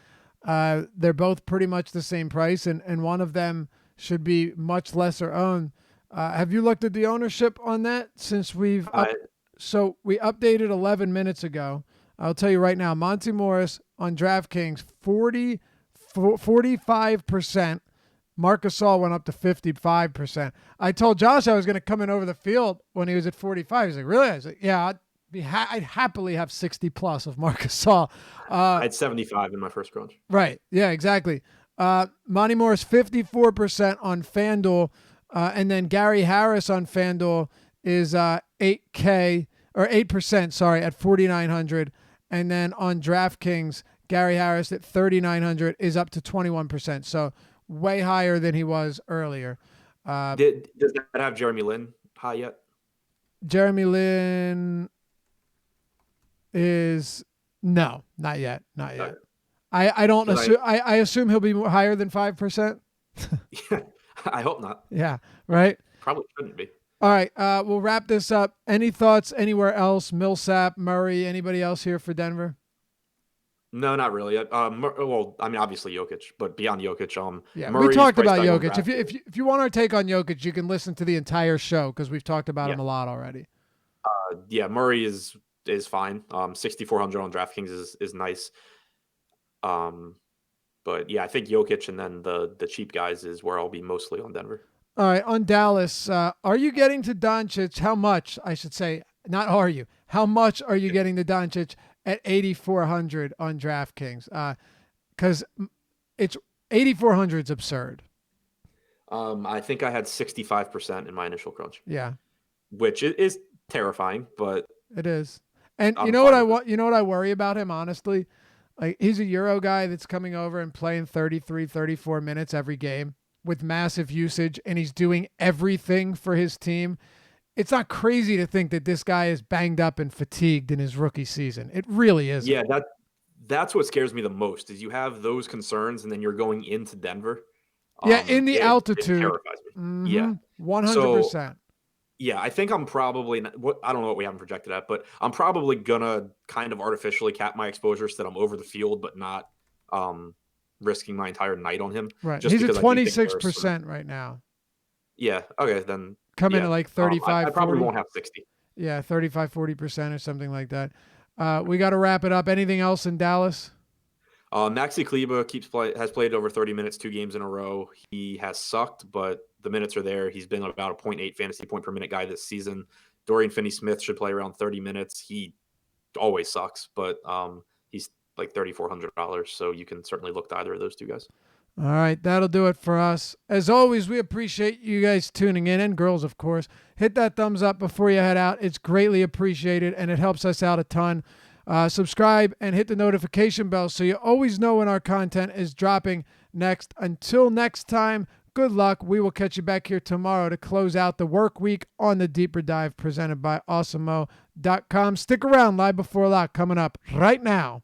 They're both pretty much the same price, and one of them should be much lesser owned. Have you looked at the ownership on that since so we updated 11 minutes ago? I'll tell you right now, Monte Morris on DraftKings, 45%. Marc Gasol went up to 55%. I told Josh I was going to come in over the field when he was at 45. He's like, really? I was like, yeah, I'd happily have 60 plus of Marc Gasol. I had 75 in my first crunch. Right. Yeah, exactly. Monte Morris, 54% on FanDuel. And then Gary Harris on FanDuel is 8%, at 4,900. And then on DraftKings, Gary Harris at 3,900 is up to 21%. So way higher than he was earlier. Does that have Jeremy Lin high yet? Jeremy Lin is not yet. Okay. I don't assume. I assume he'll be higher than 5%. Yeah, I hope not. Yeah, right. Probably shouldn't be. All right, we'll wrap this up. Any thoughts anywhere else? Millsap, Murray, anybody else here for Denver? No, not really. Well, I mean, obviously Jokic, but beyond Jokic, yeah, Murray's we talked about Jokic. If you want our take on Jokic, you can listen to the entire show because we've talked about him a lot already. Yeah, Murray is fine. 6,400 on DraftKings is nice. But yeah, I think Jokic and then the cheap guys is where I'll be mostly on Denver. All right, on Dallas, are you getting to Doncic? How much? I should say, not are you? How much are you getting to Doncic at 8,400 on DraftKings? Because it's 8,400 is absurd. I think I had 65% in my initial crunch. Yeah, which is terrifying, but it is. And you know what I worry about him, honestly? Like, he's a Euro guy that's coming over and playing 33, 34 minutes every game with massive usage, and he's doing everything for his team. It's not crazy to think that this guy is banged up and fatigued in his rookie season. It really is. Yeah, that's what scares me the most is you have those concerns, and then you're going into Denver. In the altitude. It terrifies me. Mm-hmm. Yeah, 100%. So, yeah, I think I'm probably I don't know what we haven't projected at, but I'm probably gonna kind of artificially cap my exposure so that I'm over the field, but not risking my entire night on him. Right. He's at 26% right now. Yeah. Okay. Then come in at like 35. I probably 40. Won't have 60. Yeah, 35, 40% or something like that. We got to wrap it up. Anything else in Dallas? Maxi Kleber has played over 30 minutes 2 games in a row. He has sucked, but the minutes are there. He's been about a 0.8 fantasy point per minute guy this season. Dorian Finney-Smith should play around 30 minutes. He always sucks, but he's like $3,400, so you can certainly look to either of those two guys. All right, that'll do it for us. As always, we appreciate you guys tuning in, and girls, of course. Hit that thumbs up before you head out. It's greatly appreciated, and it helps us out a ton. Subscribe and hit the notification bell so you always know when our content is dropping next. Until next time, good luck. We will catch you back here tomorrow to close out the work week on the Deeper Dive presented by awesomemo.com. Stick around. Live Before Lock coming up right now.